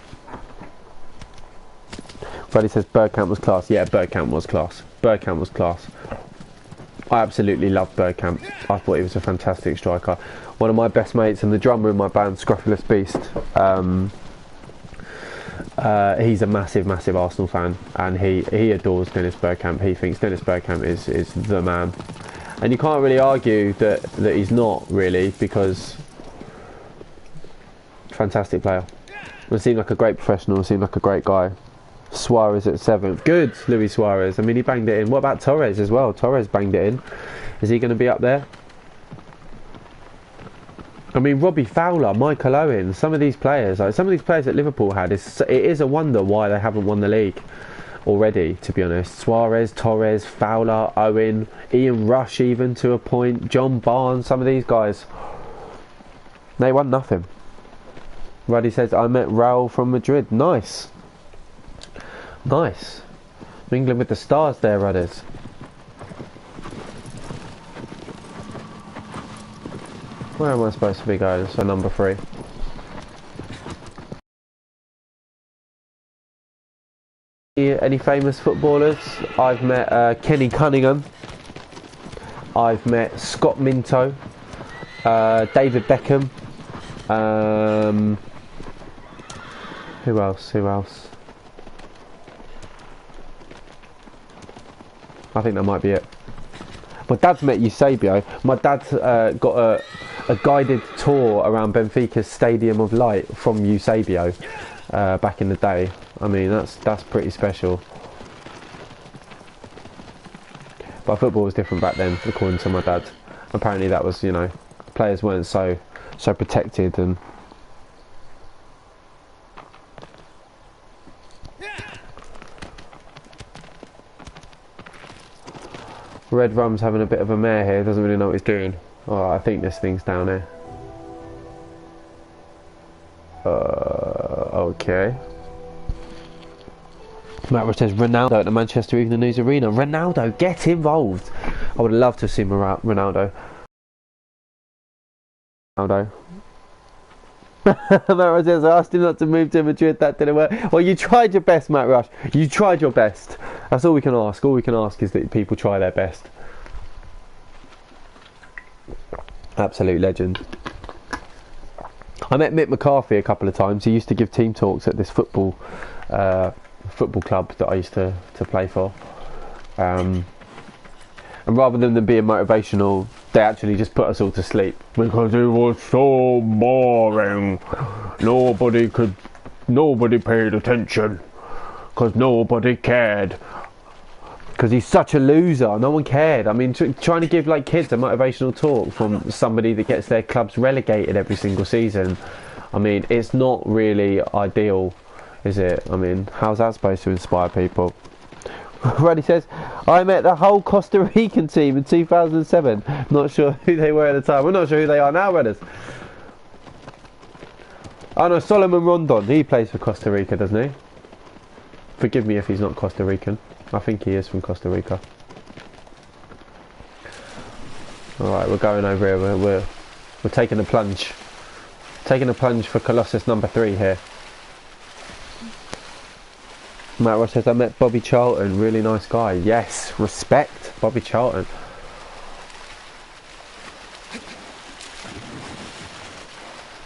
Freddie says Bergkamp was class. Yeah, Bergkamp was class. Bergkamp was class. I absolutely loved Bergkamp. I thought he was a fantastic striker. One of my best mates and the drummer in my band, Scrofulous Beast. He's a massive Arsenal fan, and he adores Dennis Bergkamp. He thinks Dennis Bergkamp is the man, and you can't really argue that he's not really, because fantastic player. He seemed like a great professional. Seemed like a great guy. Suarez at 7th. Good, Luis Suarez. I mean, he banged it in. What about Torres as well? Torres banged it in. Is he going to be up there? I mean, Robbie Fowler, Michael Owen, some of these players, like some of these players that Liverpool had, it is a wonder why they haven't won the league already, to be honest. Suarez, Torres, Fowler, Owen, Ian Rush even to a point, John Barnes, some of these guys, they won nothing. Ruddy says, I met Raul from Madrid. Nice. Nice. England with the stars there, Rudders. Where am I supposed to be going? So number 3. Any famous footballers? I've met Kenny Cunningham. I've met Scott Minto. David Beckham. Who else? Who else? I think that might be it. My dad's met Eusebio. My dad's got a guided tour around Benfica's Stadium of Light from Eusebio back in the day. I mean, that's pretty special. But football was different back then, according to my dad. Apparently that was, you know, players weren't so protected and... Red Rum's having a bit of a mare here, doesn't really know what he's doing. Oh, I think this thing's down here. Okay. Matt says Ronaldo at the Manchester Evening News Arena. Ronaldo, get involved. I would love to have seen Ronaldo. Matt says, I asked him not to move to Madrid, that didn't work. Well, you tried your best, Matt Rush. You tried your best. That's all we can ask. All we can ask is that people try their best. Absolute legend. I met Mick McCarthy a couple of times. He used to give team talks at this football club that I used to play for. And rather than them being motivational, they actually just put us all to sleep because it was so boring. Nobody paid attention because nobody cared. Because he's such a loser, no one cared. I mean, trying to give like kids a motivational talk from somebody that gets their clubs relegated every single season, I mean, it's not really ideal, is it? I mean, how's that supposed to inspire people? Roddy says, I met the whole Costa Rican team in 2007. Not sure who they were at the time. We're not sure who they are now, Redders. Oh no, Solomon Rondon. He plays for Costa Rica, doesn't he? Forgive me if he's not Costa Rican. I think he is from Costa Rica. Alright, we're going over here. We're taking a plunge. Taking a plunge for Colossus number 3 here. Matt Ross says, I met Bobby Charlton, really nice guy. Yes, respect, Bobby Charlton.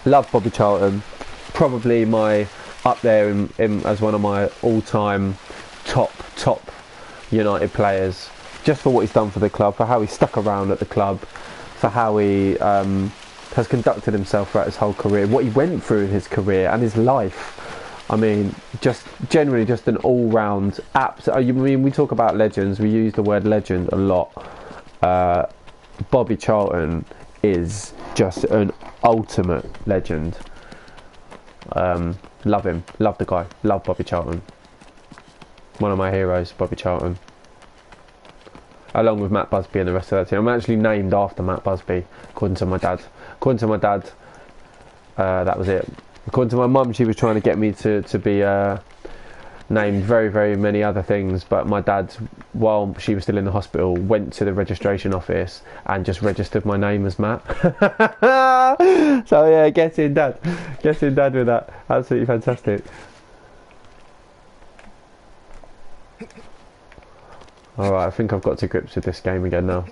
Love Bobby Charlton. Probably up there as one of my all-time top United players. Just for what he's done for the club, for how he stuck around at the club, for how he has conducted himself throughout his whole career, what he went through in his career and his life. I mean, just generally just an all-round I mean, we talk about legends, we use the word legend a lot. Bobby Charlton is just an ultimate legend. Love him, love the guy, love Bobby Charlton. One of my heroes, Bobby Charlton. Along with Matt Busby and the rest of that team. I'm actually named after Matt Busby, according to my dad. According to my dad, that was it. According to my mum, she was trying to get me to be named very, very many other things, but my dad, while she was still in the hospital, went to the registration office and just registered my name as Matt. So yeah, get in dad with that. Absolutely fantastic. Alright, I think I've got to grips with this game again now.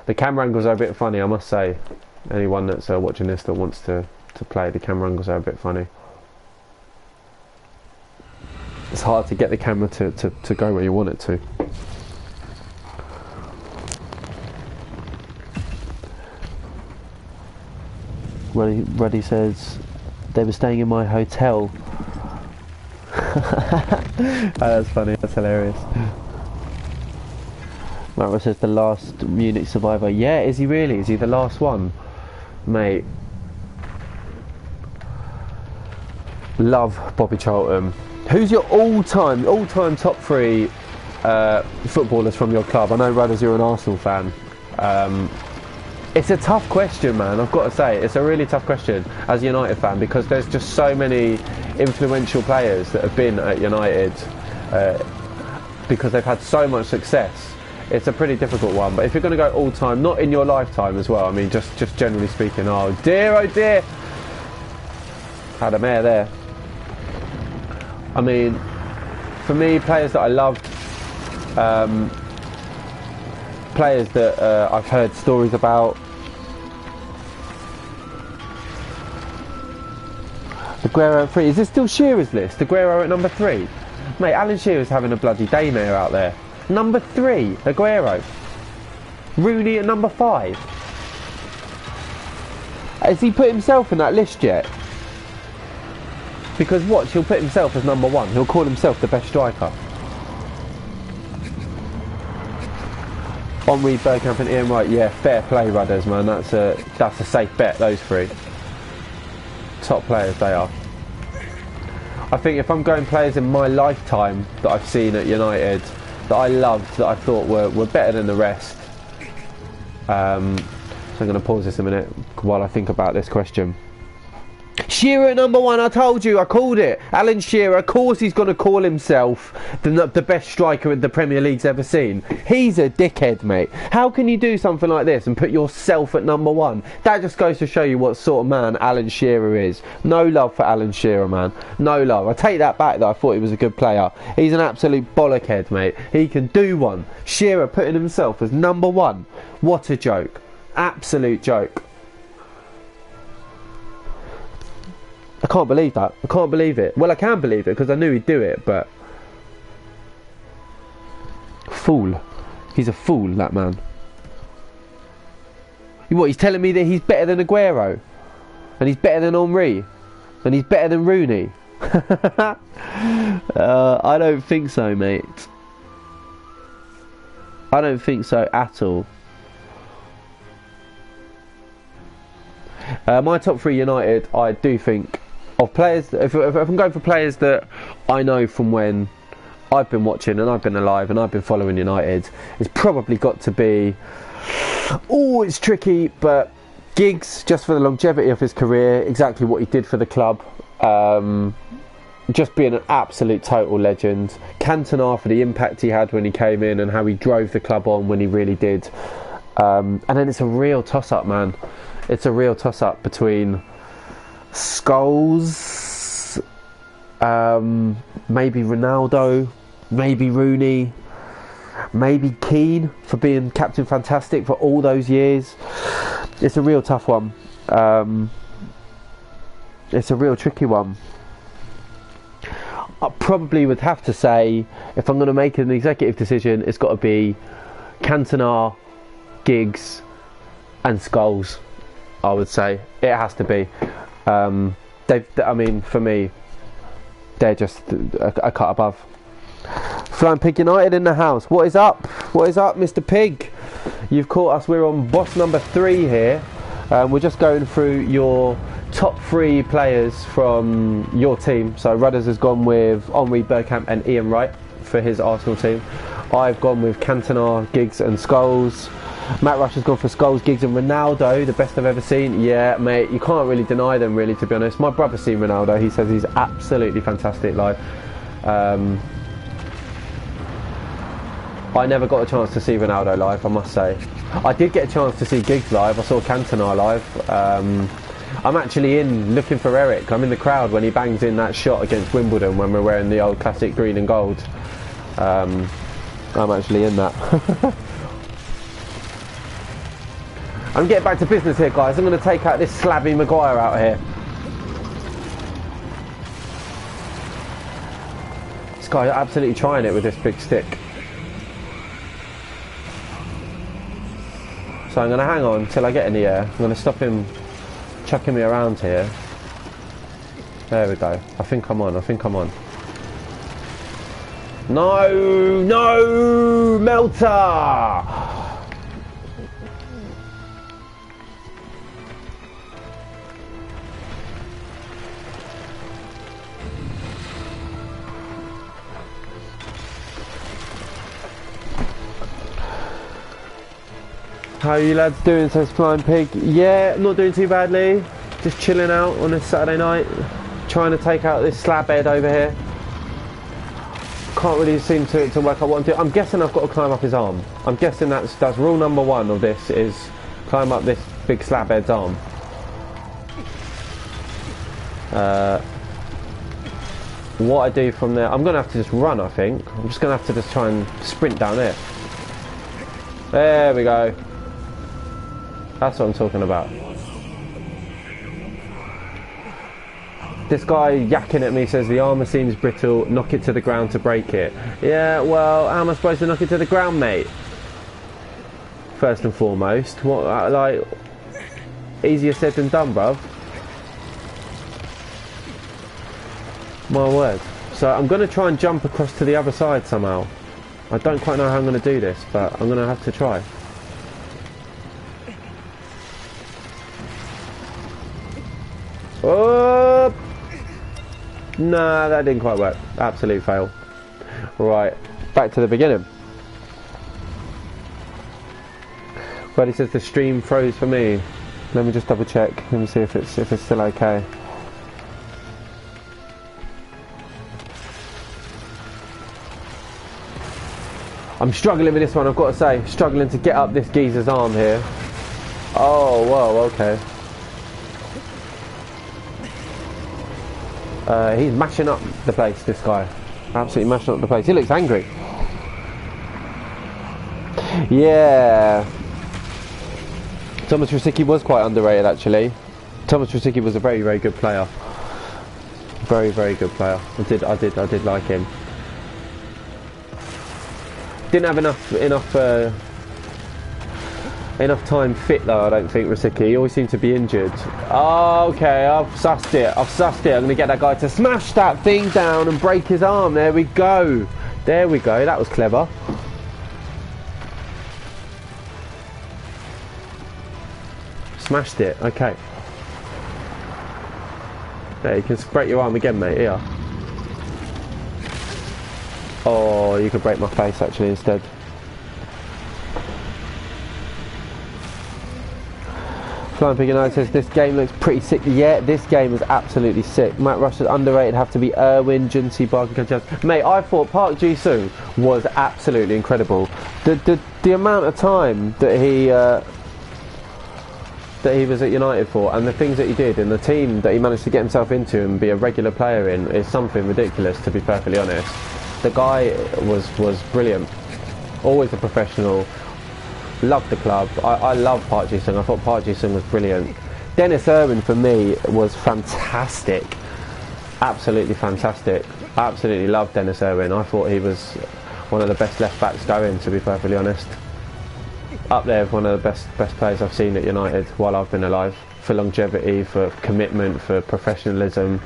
The camera angles are a bit funny, I must say. Anyone that's watching this that wants to play, the camera angles are a bit funny. It's hard to get the camera to go where you want it to. Ruddy says they were staying in my hotel. Oh, that's funny, that's hilarious. Mara says the last Munich survivor. Yeah, is he really? Is he the last one? Mate. Love Bobby Charlton. Who's your all-time top 3 footballers from your club? I know, Rudders, you're an Arsenal fan. It's a tough question, man. I've got to say, it's a really tough question as a United fan, because there's just so many influential players that have been at United because they've had so much success. It's a pretty difficult one. But if you're going to go all-time, not in your lifetime as well, I mean, just generally speaking. Oh dear, oh dear. Had a mare there. I mean, for me, players that I loved, players that I've heard stories about. Aguero at 3. Is this still Shearer's list? Aguero at number 3. Mate, Alan Shearer's having a bloody daymare out there. Number 3, Aguero. Rooney at number 5. Has he put himself in that list yet? Because watch, he'll put himself as number 1. He'll call himself the best striker. Henry, Bergkamp and Ian Wright. Yeah, fair play, Rudders, man. That's a safe bet, those 3. Top players they are. I think if I'm going players in my lifetime that I've seen at United, that I loved, that I thought were better than the rest. So I'm going to pause this a minute while I think about this question. Shearer at number 1, I told you, I called it. Alan Shearer, of course he's going to call himself the best striker the Premier League's ever seen. He's a dickhead, mate. How can you do something like this and put yourself at number 1? That just goes to show you what sort of man Alan Shearer is. No love for Alan Shearer, man. No love. I take that back, though. I thought he was a good player. He's an absolute bollockhead, mate. He can do one. Shearer putting himself as number 1. What a joke. Absolute joke. I can't believe that. I can't believe it. Well, I can believe it because I knew he'd do it, but... Fool. He's a fool, that man. What, he's telling me that he's better than Aguero? And he's better than Henry? And he's better than Rooney? I don't think so, mate. I don't think so at all. My top 3 United, I do think... Of players, if I'm going for players that I know from when I've been watching and I've been alive and I've been following United, it's probably got to be... Oh, it's tricky, but Giggs, just for the longevity of his career, exactly what he did for the club, just being an absolute total legend. Cantona for the impact he had when he came in and how he drove the club on when he really did. And then it's a real toss-up, man. It's a real toss-up between Scholes, maybe Ronaldo, maybe Rooney, maybe Keane for being Captain Fantastic for all those years. It's a real tough one. It's a real tricky one. I probably would have to say, if I'm going to make an executive decision, it's got to be Cantona, Giggs and Scholes. I would say it has to be. I mean, for me, they're just a cut above. Flying Pig United in the house. What is up? What is up, Mr. Pig? You've caught us. We're on boss number 3 here. We're just going through your top 3 players from your team. So Rudders has gone with Henry, Bergkamp and Ian Wright for his Arsenal team. I've gone with Cantona, Giggs and Scholes. Matt Rush has gone for Scholes, Giggs and Ronaldo, the best I've ever seen. Yeah, mate, you can't really deny them, really, to be honest. My brother's seen Ronaldo. He says he's absolutely fantastic live. I never got a chance to see Ronaldo live, I must say. I did get a chance to see Giggs live. I saw Cantona live. I'm actually in looking for Eric. I'm in the crowd when he bangs in that shot against Wimbledon when we're wearing the old classic green and gold. I'm actually in that. I'm getting back to business here, guys. I'm going to take out this slabby Maguire out here. This guy's absolutely trying it with this big stick. So I'm going to hang on till I get in the air. I'm going to stop him chucking me around here. There we go. I think I'm on. I think I'm on. No! No! Melter! How are you lads doing, says Flying Pig? Yeah, not doing too badly. Just chilling out on this Saturday night. Trying to take out this slab bed over here. Can't really seem to work out what I'm doing. I'm guessing I've got to climb up his arm. I'm guessing that's rule number 1 of this, is climb up this big slab bed's arm. What I do from there, I'm going to have to just run, I think. I'm just going to have to just try and sprint down there. There we go. That's what I'm talking about. This guy yakking at me says the armour seems brittle, knock it to the ground to break it. Yeah, well, how am I supposed to knock it to the ground, mate? First and foremost. What, like, easier said than done, bruv. My word. So I'm going to try and jump across to the other side somehow. I don't quite know how I'm going to do this, but I'm going to have to try. Oh! Nah, that didn't quite work. Absolute fail. Right, back to the beginning. But he says the stream froze for me. Let me just double check. Let me see if it's still okay. I'm struggling with this one, I've got to say. Struggling to get up this geezer's arm here. Oh, whoa, okay. He's mashing up the place, this guy. Absolutely mashing up the place. He looks angry. Yeah. Thomas Rosicki was quite underrated, actually. Thomas Rosicki was a very, very good player. Very, very good player. I did like him. Didn't have enough time fit though, I don't think, Rosicki. He always seemed to be injured. Oh, okay, I've sussed it. I'm going to get that guy to smash that thing down and break his arm. There we go. There we go. That was clever. Smashed it. Okay. There, you can break your arm again, mate. Here. Oh, you could break my face actually instead. Flying Pig United says this game looks pretty sick. Yeah, this game is absolutely sick. Matt Rush says underrated have to be Irwin, Junsi, Barker, mate, I thought Park Ji-sung was absolutely incredible. The amount of time that he was at United for, and the things that he did, and the team that he managed to get himself into and be a regular player in, is something ridiculous, to be perfectly honest. The guy was brilliant. Always a professional. Loved the club. I love Park Ji-sung. I thought Park Ji-sung was brilliant. Dennis Irwin for me was fantastic. Absolutely fantastic. I absolutely loved Dennis Irwin. I thought he was one of the best left backs going, to be perfectly honest. Up there with one of the best players I've seen at United while I've been alive. For longevity, for commitment, for professionalism.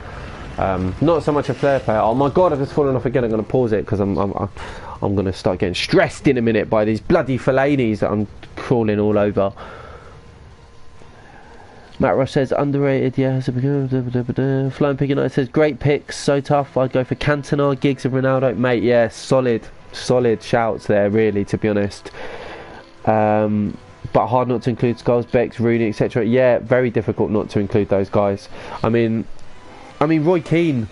Not so much a flair player. Oh my god, I've just fallen off again. I'm going to pause it because I'm going to start getting stressed in a minute by these bloody Fellaini's that I'm crawling all over. Matt Rush says underrated, yeah. Flying Pig United says great picks, so tough. I'd go for Cantona, Giggs and Ronaldo. Mate, yeah, solid shouts there, really, to be honest. But hard not to include Scholes, Becks, Rooney, etc. Yeah, very difficult not to include those guys. I mean, Roy Keane,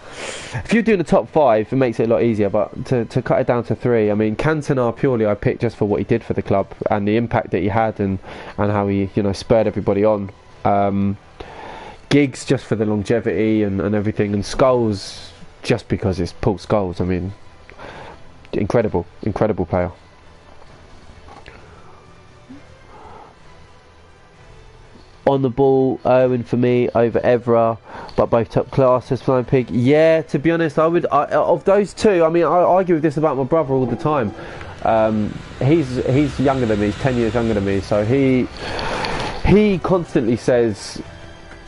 if you're doing a top 5, it makes it a lot easier, but to cut it down to 3, I mean, Cantona purely I picked just for what he did for the club and the impact that he had and how he, spurred everybody on. Giggs just for the longevity and everything, and Scholes just because it's Paul Scholes. I mean, incredible player. On the ball, Irwin for me over Evra, but both top class as Flying Pig. Yeah, to be honest, of those two, I mean, I argue with this about my brother all the time. He's younger than me, he's 10 years younger than me, so he constantly says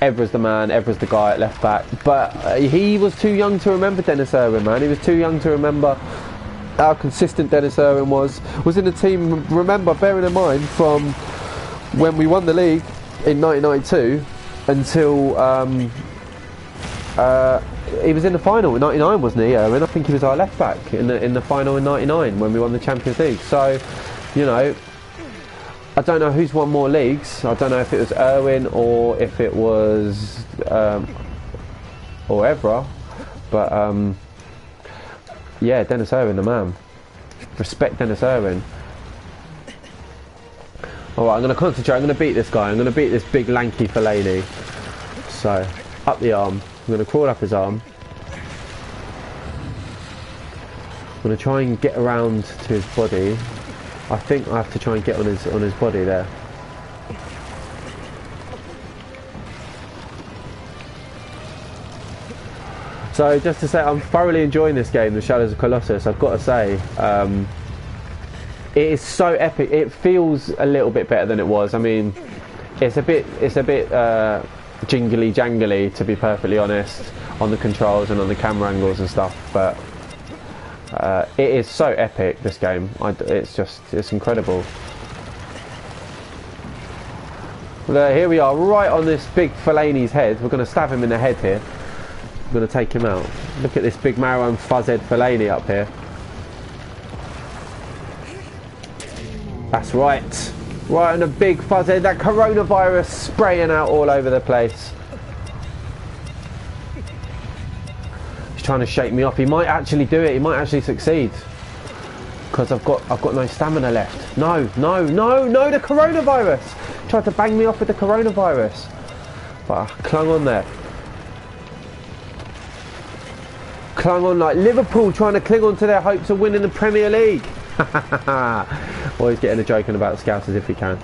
Evra's the man, Evra's the guy at left back, but he was too young to remember Dennis Irwin, man. He was too young to remember how consistent Dennis Irwin was in the team. Remember, bearing in mind from when we won the league in 1992 until he was in the final in 99, wasn't he? I think he was our left back in the final in 99 when we won the Champions League. So, I don't know who's won more leagues. I don't know if it was Erwin or if it was or Evra, but yeah, Dennis Irwin, the man. Respect Dennis Irwin. Alright, I'm going to concentrate. I'm going to beat this guy. I'm going to beat this big lanky Fellaini. So, up the arm. I'm going to crawl up his arm. I'm going to try and get around to his body. I think I have to try and get on his body there. So just to say, I'm thoroughly enjoying this game, The Shadows of Colossus. I've got to say, it is so epic. It feels a little bit better than it was. I mean, it's a bit jingly jangly, to be perfectly honest, on the controls and on the camera angles and stuff. But it is so epic, this game. It's incredible. Well, here we are, right on this big Fellaini's head. We're going to stab him in the head here. I'm going to take him out. Look at this big marrow and fuzzhead Fellaini up here. That's right. Right on the big fuzzhead. That coronavirus spraying out all over the place. He's trying to shake me off. He might actually do it. He might actually succeed. Because I've got no stamina left. No, the coronavirus. Tried to bang me off with the coronavirus. But I clung on there. Clung on like Liverpool trying to cling on to their hopes of winning the Premier League. Always getting a joking about the Scouts as if he can.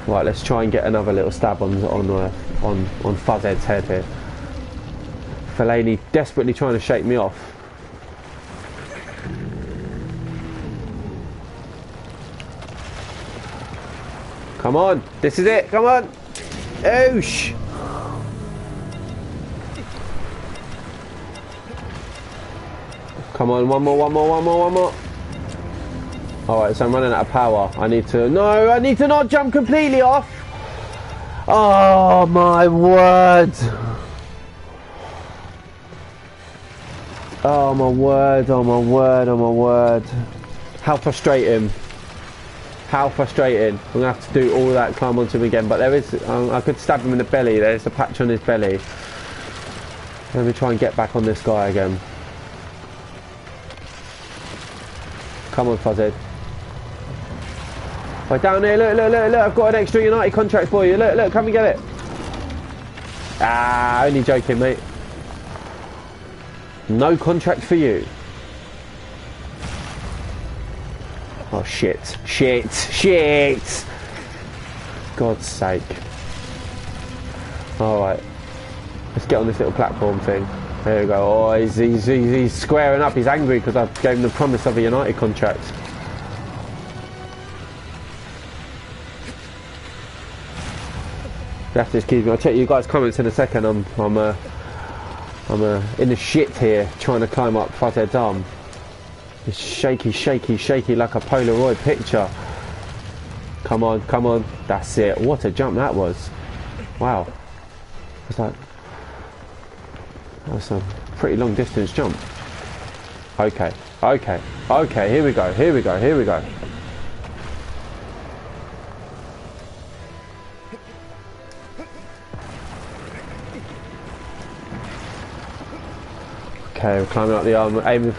Right, let's try and get another little stab on Fuzzhead's head here. Fellaini desperately trying to shake me off. Come on, this is it, come on. Oosh. Come on, one more. Alright, so I'm running out of power. I need to not jump completely off. Oh my word. Oh my word. How frustrating. How frustrating. I'm going to have to do all that, climb onto him again. But there is, I could stab him in the belly. There's a patch on his belly. Let me try and get back on this guy again. Come on, Fuzzhead. Right, down here, look, I've got an extra United contract for you. Look, come and get it. Ah, only joking, mate. No contract for you. Oh, shit. God's sake. Alright. Let's get on this little platform thing. There we go. Oh, he's squaring up. He's angry because I gave him the promise of a United contract. You have to excuse me. I'll check you guys' comments in a second. I'm in the shit here trying to climb up Fuzzhead's arm. It's shaky like a Polaroid picture. Come on. That's it. What a jump that was. Wow. It's like... That's a pretty long distance jump. Okay, here we go. Okay, we're climbing up the arm, aiming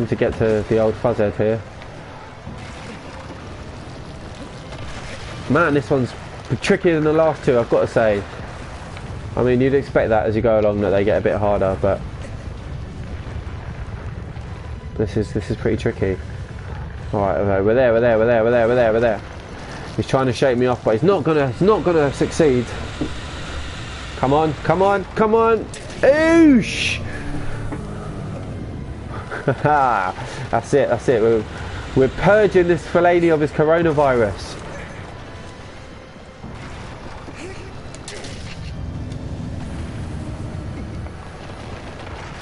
to get to the old Fuzzhead here. Man, this one's trickier than the last two, I've got to say. I mean, you'd expect that as you go along, that they get a bit harder, but this is pretty tricky. Alright, okay, we're there. He's trying to shake me off, but he's not gonna succeed. Come on. Oosh! That's it. We're purging this Fellaini of his coronavirus.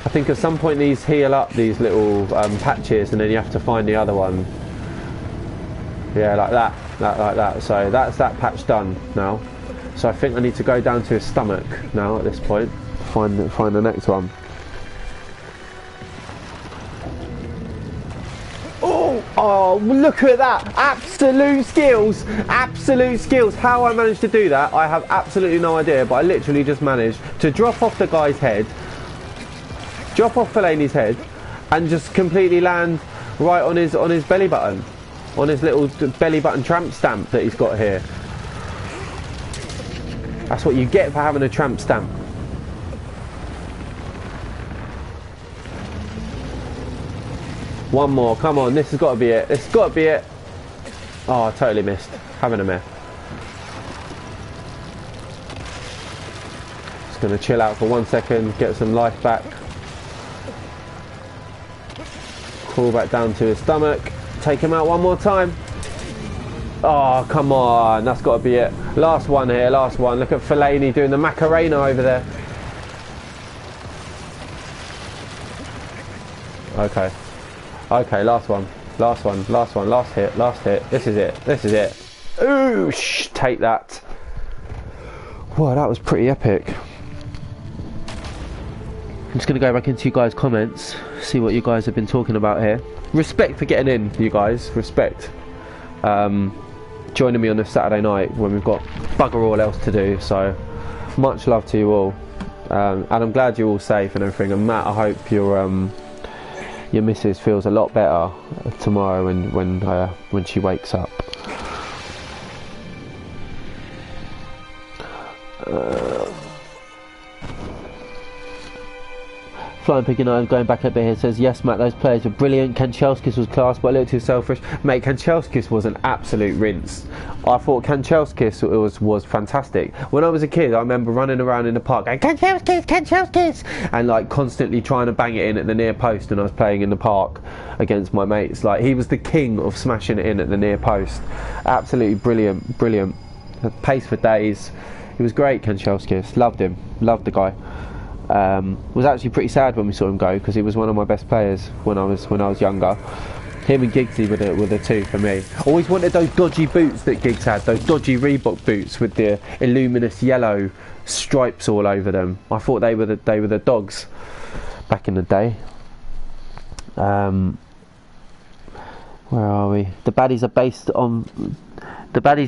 I think at some point these heal up, these little patches, and then you have to find the other one. Yeah, like that. So that's that patch done now. So I think I need to go down to his stomach now at this point. Find the next one. Oh Oh, look at that. Absolute skills. Absolute skills. How I managed to do that, I have absolutely no idea, but I literally just managed to drop off the guy's head, drop off Fellaini's head, and just completely land right on his belly button, on his little belly button tramp stamp that he's got here. That's what you get for having a tramp stamp. One more, come on, this has got to be it. This has got to be it. Oh, I totally missed. Having a mare. Just going to chill out for 1 second, get some life back. Crawl back down to his stomach. Take him out one more time. Oh, come on, that's got to be it. Last one here, last one. Look at Fellaini doing the Macarena over there. Okay. Okay, last one, last one, last one, last hit, last hit. This is it, this is it. Ooh, take that. Wow, that was pretty epic. I'm just going to go back into you guys' comments, see what you guys have been talking about here. Respect for getting in, you guys, respect. Joining me on this Saturday night when we've got bugger all else to do, so much love to you all. And I'm glad you're all safe and everything, and Matt, I hope your missus feels a lot better tomorrow when she wakes up. Flying Pig United going back a bit here says, yes Matt, those players were brilliant. Kanchelskis was class but a little too selfish. Mate, Kanchelskis was an absolute rinse. I thought Kanchelskis was fantastic. When I was a kid, I remember running around in the park going, Kanchelskis, Kanchelskis, and like constantly trying to bang it in at the near post when I was playing in the park against my mates. Like, he was the king of smashing it in at the near post. Absolutely brilliant, brilliant. Pace for days. He was great, Kanchelskis. Loved him. Loved the guy. Was actually pretty sad when we saw him go because he was one of my best players when I was younger. Him and Giggsy were the two for me. Always wanted those dodgy boots that Giggs had, those dodgy Reebok boots with the illuminous yellow stripes all over them. I thought they were the dogs back in the day. Where are we? The baddies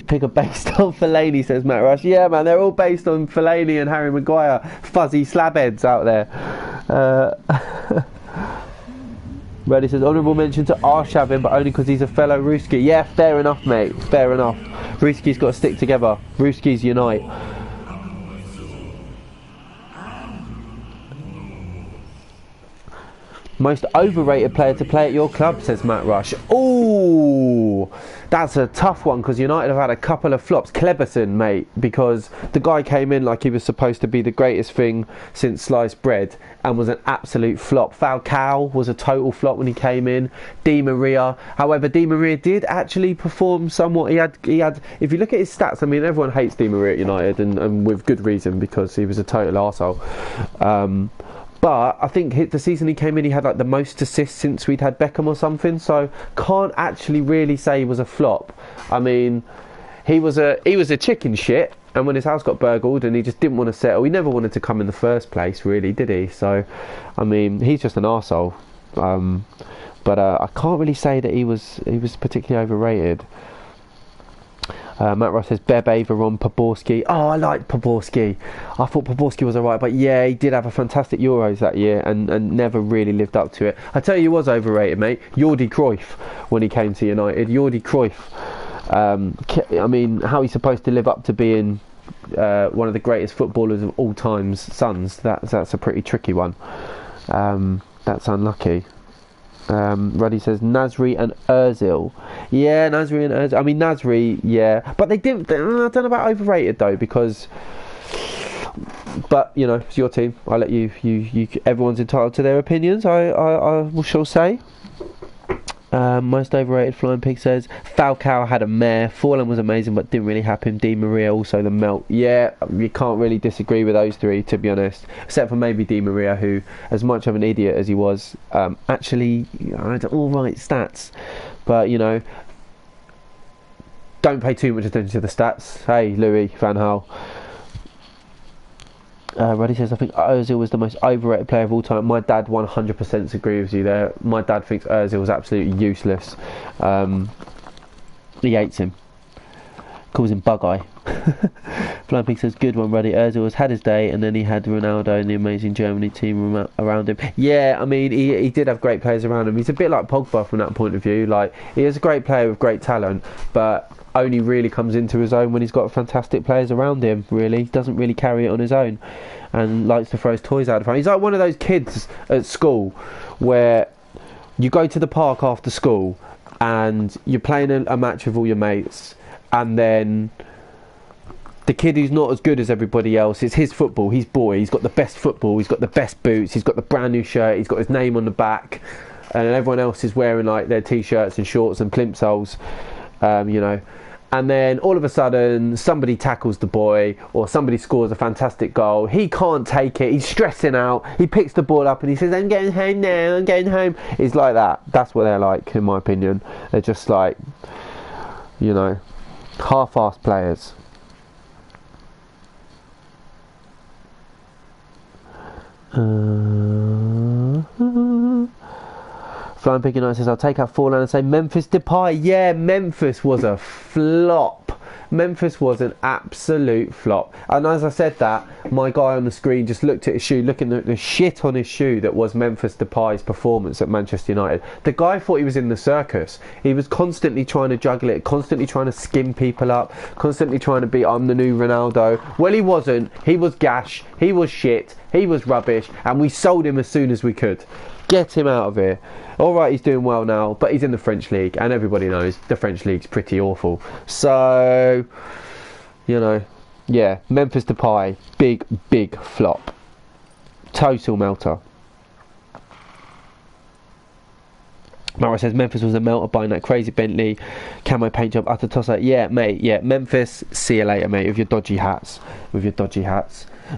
pick are based on Fellaini, says Matt Rush. Yeah, man, they're all based on Fellaini and Harry Maguire. Fuzzy slabheads out there. Reddy says, honourable mention to Arshavin, but only because he's a fellow Ruski. Yeah, fair enough, mate. Fair enough. Ruski's got to stick together. Ruskis unite. Most overrated player to play at your club, says Matt Rush. Ooh, that's a tough one because United have had a couple of flops. Kleberson, mate, because the guy came in like he was supposed to be the greatest thing since sliced bread and was an absolute flop. Falcao was a total flop when he came in. Di Maria, however, Di Maria did actually perform somewhat. He had. If you look at his stats, I mean, everyone hates Di Maria at United, and with good reason because he was a total arsehole. But I think the season he came in, he had like the most assists since we'd had Beckham or something. So can't actually really say he was a flop. I mean, he was a chicken shit, and when his house got burgled and he just didn't want to settle, he never wanted to come in the first place, really, did he? So, I mean, he's just an arsehole. But I can't really say that he was particularly overrated. Matt Ross says Bebe, Veron, Poborski. Oh, I liked Poborski. I thought Poborski was alright, but yeah, he did have a fantastic Euros that year and never really lived up to it. I tell you, he was overrated, mate. Jordi Cruyff when he came to United. Jordi Cruyff. I mean, how he's supposed to live up to being one of the greatest footballers of all time's sons? That's a pretty tricky one. That's unlucky. Ruddy says Nasri and Ozil. Yeah, Nasri and Ozil. I mean, Nasri, yeah, but they didn't. I don't know about overrated though, because. But you know, it's your team. I'll let you. Everyone's entitled to their opinions. I shall say. Most overrated, Flying Pig says Falcao had a mare. Forlan was amazing but didn't really happen. Di Maria also the melt. Yeah, you can't really disagree with those three, to be honest, except for maybe Di Maria, who, as much of an idiot as he was, actually had all right stats, but you know, don't pay too much attention to the stats. Hey, Louis van Gaal. Ruddy says, I think Ozil was the most overrated player of all time. My dad 100% agrees with you there. My dad thinks Ozil was absolutely useless. He hates him. Calls him Bug Eye. Flying Pig says, good one, Ruddy. Ozil has had his day, and then he had Ronaldo and the amazing Germany team around him. Yeah, I mean, he did have great players around him. He's a bit like Pogba from that point of view. Like, he is a great player with great talent, but only really comes into his own when he's got fantastic players around him, really. He doesn't really carry it on his own and likes to throw his toys out of front. He's like one of those kids at school where you go to the park after school and you're playing a match with all your mates, and then the kid who's not as good as everybody else, it's his football, he's boy, he's got the best football, he's got the best boots, he's got the brand new shirt, he's got his name on the back, and everyone else is wearing like their t-shirts and shorts and plimsolls, you know. And then all of a sudden somebody tackles the boy, or somebody scores a fantastic goal. He can't take it, he's stressing out, he picks the ball up and he says, I'm getting home now, I'm getting home. It's like that. That's what they're like, in my opinion. They're just like, you know, half-assed players. Flying Pig United says, I'll take out Forlan and say Memphis Depay. Yeah, Memphis was a flop. Memphis was an absolute flop. And as I said that, my guy on the screen just looked at his shoe, looking at the shit on his shoe that was Memphis Depay's performance at Manchester United. The guy thought he was in the circus. He was constantly trying to juggle it, constantly trying to skim people up, constantly trying to be, I'm the new Ronaldo. Well, he wasn't. He was gash. He was shit. He was rubbish. And we sold him as soon as we could. Get him out of here. Alright, he's doing well now, but he's in the French league, and everybody knows the French league's pretty awful. So, you know, yeah, Memphis Depay, big flop. Total melter. Mara says Memphis was a melter buying that crazy Bentley camo paint job, utter tosser. Yeah, mate, yeah, Memphis, see you later, mate, with your dodgy hats.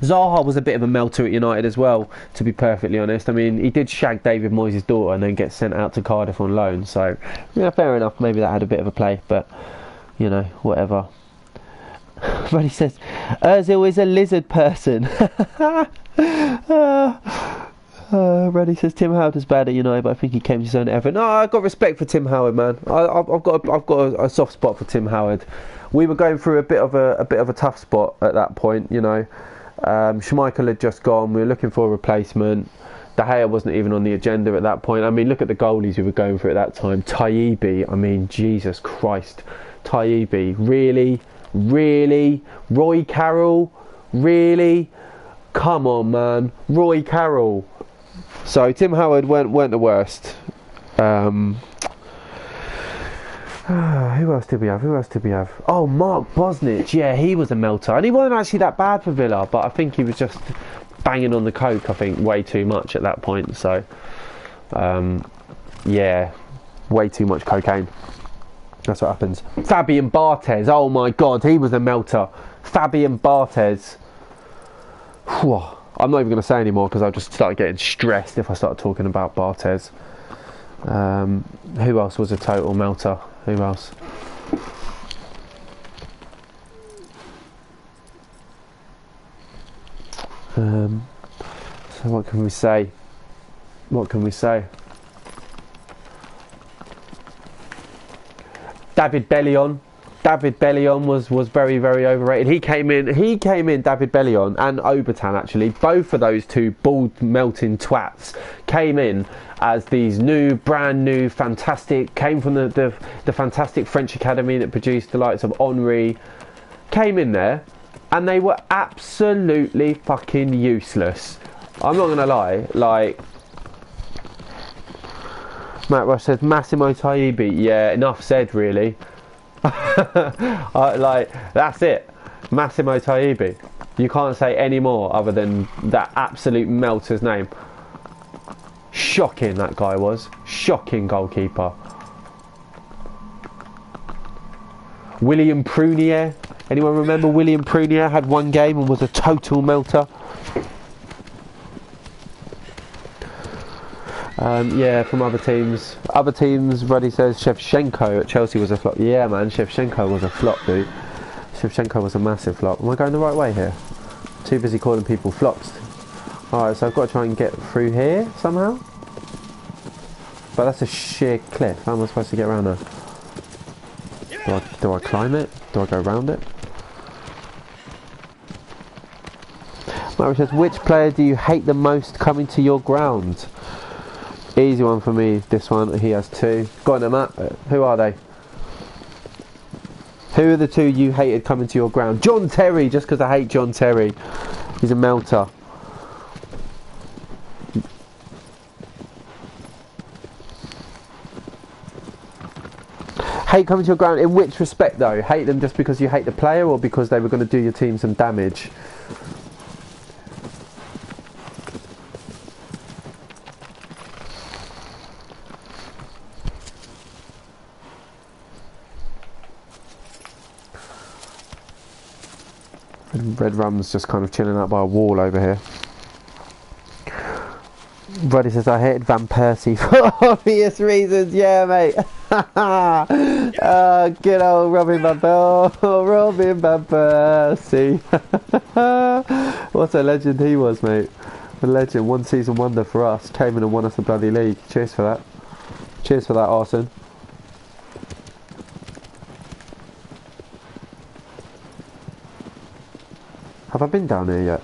Zaha was a bit of a melter at United as well, to be perfectly honest. I mean, he did shag David Moyes' daughter and then get sent out to Cardiff on loan, so yeah, fair enough, maybe that had a bit of a play, but you know, whatever. But he says Ozil is a lizard person. Reddy says Tim Howard is bad at United, but I think he came to his own effort. No, I've got respect for Tim Howard, man. I've got a soft spot for Tim Howard. We were going through a bit of a tough spot at that point, you know. Schmeichel had just gone. We were looking for a replacement. De Gea wasn't even on the agenda at that point. I mean, look at the goalies we were going for at that time. Taibbi, I mean, Jesus Christ. Taibbi, really? Roy Carroll, really? Come on, man. Roy Carroll. So Tim Howard weren't the worst. Who else did we have? Oh, Mark Bosnich. Yeah, he was a melter. And he wasn't actually that bad for Villa, but I think he was just banging on the coke, I think, way too much at that point. So, yeah, way too much cocaine. That's what happens. Fabian Barthez. Oh, my God, he was a melter. Fabian Barthez. Whew. I'm not even going to say anymore because I'll just start getting stressed if I start talking about Barthez. Who else was a total melter? Who else? So what can we say? David Bellion was very, very overrated. He came in, David Bellion and Obertan, actually, both of those two bald melting twats came in as these brand new, fantastic, came from the fantastic French academy that produced the likes of Henry, came in there, and they were absolutely fucking useless. I'm not going to lie, like, Matt Rush says, Massimo Taibbi, yeah, enough said, really. Like, that's it. Massimo Taibbi. You can't say any more other than that absolute melter's name. Shocking, that guy was. Shocking goalkeeper. William Prunier. Anyone remember William Prunier? Had one game and was a total melter. Yeah, from other teams. Ruddy says Shevchenko at Chelsea was a flop. Yeah, man, Shevchenko was a flop, dude. Shevchenko was a massive flop. Am I going the right way here? Too busy calling people flops. Alright, so I've got to try and get through here somehow. But that's a sheer cliff. How am I supposed to get around there? Do I climb it? Do I go around it? Mario says, which player do you hate the most coming to your ground? Easy one for me, this one. He has two. Got on the map. Who are they? Who are the two you hated coming to your ground? John Terry, just because I hate John Terry. He's a melter. Hate coming to your ground in which respect though? Hate them just because you hate the player or because they were going to do your team some damage? Red Rum's just kind of chilling out by a wall over here. Buddy says, I hated Van Persie for obvious reasons. Yeah, mate. Good old Robin Van Persie. Oh, Robin Van Persie. What a legend he was, mate. A legend. One season wonder for us. Came in and won us the bloody league. Cheers for that. Cheers for that, Arson. Have I been down here yet?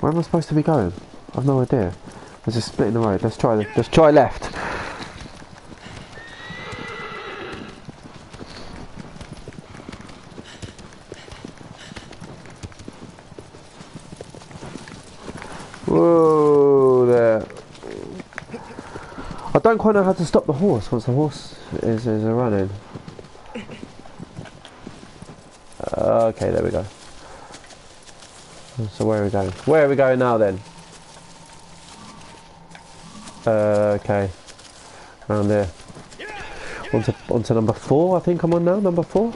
Where am I supposed to be going? I've no idea. There's a split in the road. Let's try left. Whoa there. I don't quite know how to stop the horse once the horse is running. Okay, there we go. So where are we going? Where are we going now then? Okay. Around there. Onto number 4, I think I'm on now, number 4.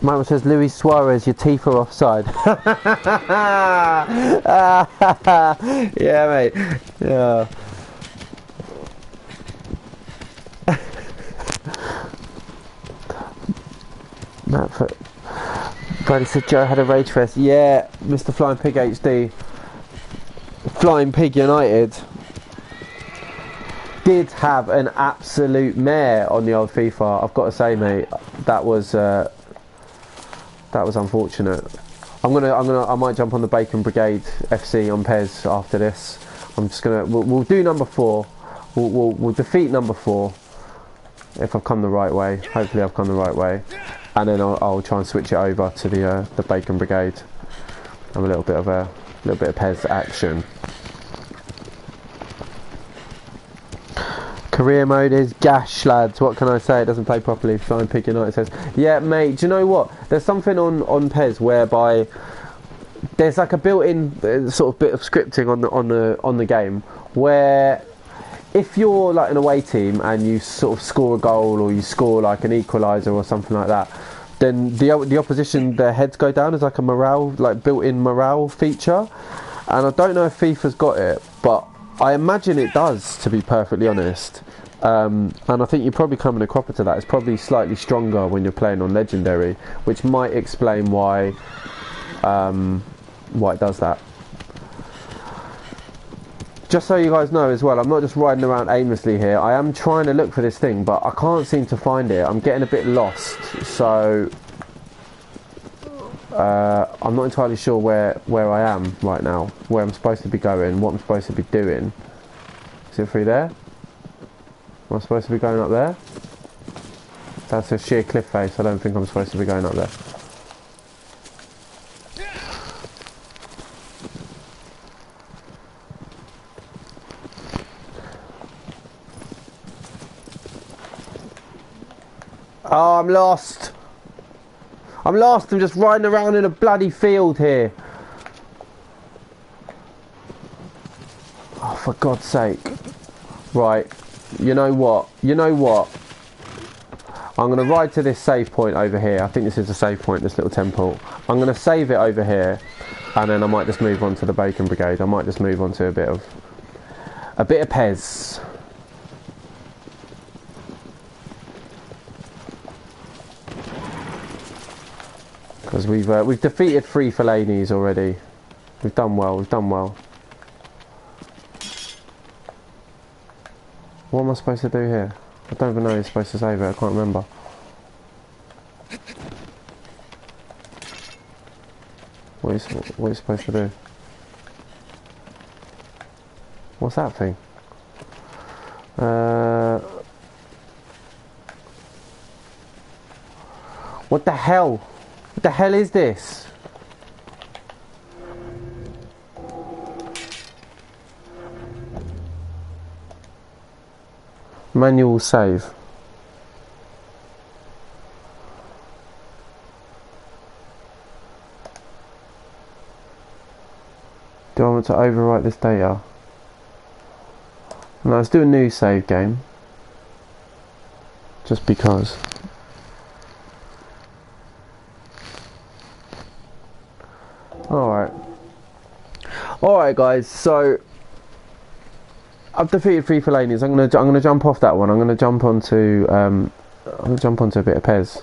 Mama says, Luis Suarez, your teeth are offside. Yeah, mate. Yeah. Brady said Joe had a rage fest. Yeah, Mr. Flying Pig HD. Flying Pig United did have an absolute mare on the old FIFA. I've got to say, mate, that was unfortunate. I might jump on the Bacon Brigade FC on Pez after this. I'm just gonna. We'll do number 4. We'll defeat number 4 if I've come the right way. Hopefully, I've come the right way. And then I'll try and switch it over to the Bacon Brigade. Have a little bit of Pez action. Career mode is gash, lads. What can I say? It doesn't play properly. Flying Pig United says, yeah, mate. Do you know what? There's something on Pez whereby there's like a built-in sort of bit of scripting on the game where, if you're like an away team and you sort of score a goal or you score like an equaliser or something like that, then the opposition, their heads go down as like a morale, like built-in morale feature. And I don't know if FIFA's got it, but I imagine it does, to be perfectly honest. And I think you're probably coming a cropper to that. It's probably slightly stronger when you're playing on Legendary, which might explain why it does that. Just so you guys know as well, I'm not just riding around aimlessly here. I am trying to look for this thing, but I can't seem to find it. I'm getting a bit lost, so I'm not entirely sure where I am right now, where I'm supposed to be going, what I'm supposed to be doing. Is it through there? Am I supposed to be going up there? That's a sheer cliff face. I don't think I'm supposed to be going up there. Oh, I'm lost. I'm lost. I'm just riding around in a bloody field here. Oh, for God's sake. Right. You know what? You know what? I'm going to ride to this save point over here. I think this is a save point, this little temple. I'm going to save it over here. And then I might just move on to the Bacon Brigade. I might just move on to a bit of Pez. Because we've defeated 3 Fellaini's already. We've done well, we've done well. What am I supposed to do here? I don't even know you're supposed to save it, I can't remember. What are you supposed to do? What's that thing? What the hell? What the hell is this? Manual save. Do I want to overwrite this data? No, let's do a new save game. Just because. Alright guys, so I've defeated 3 Fellaini's. I'm gonna jump off that one. I'm gonna jump onto a bit of Pez.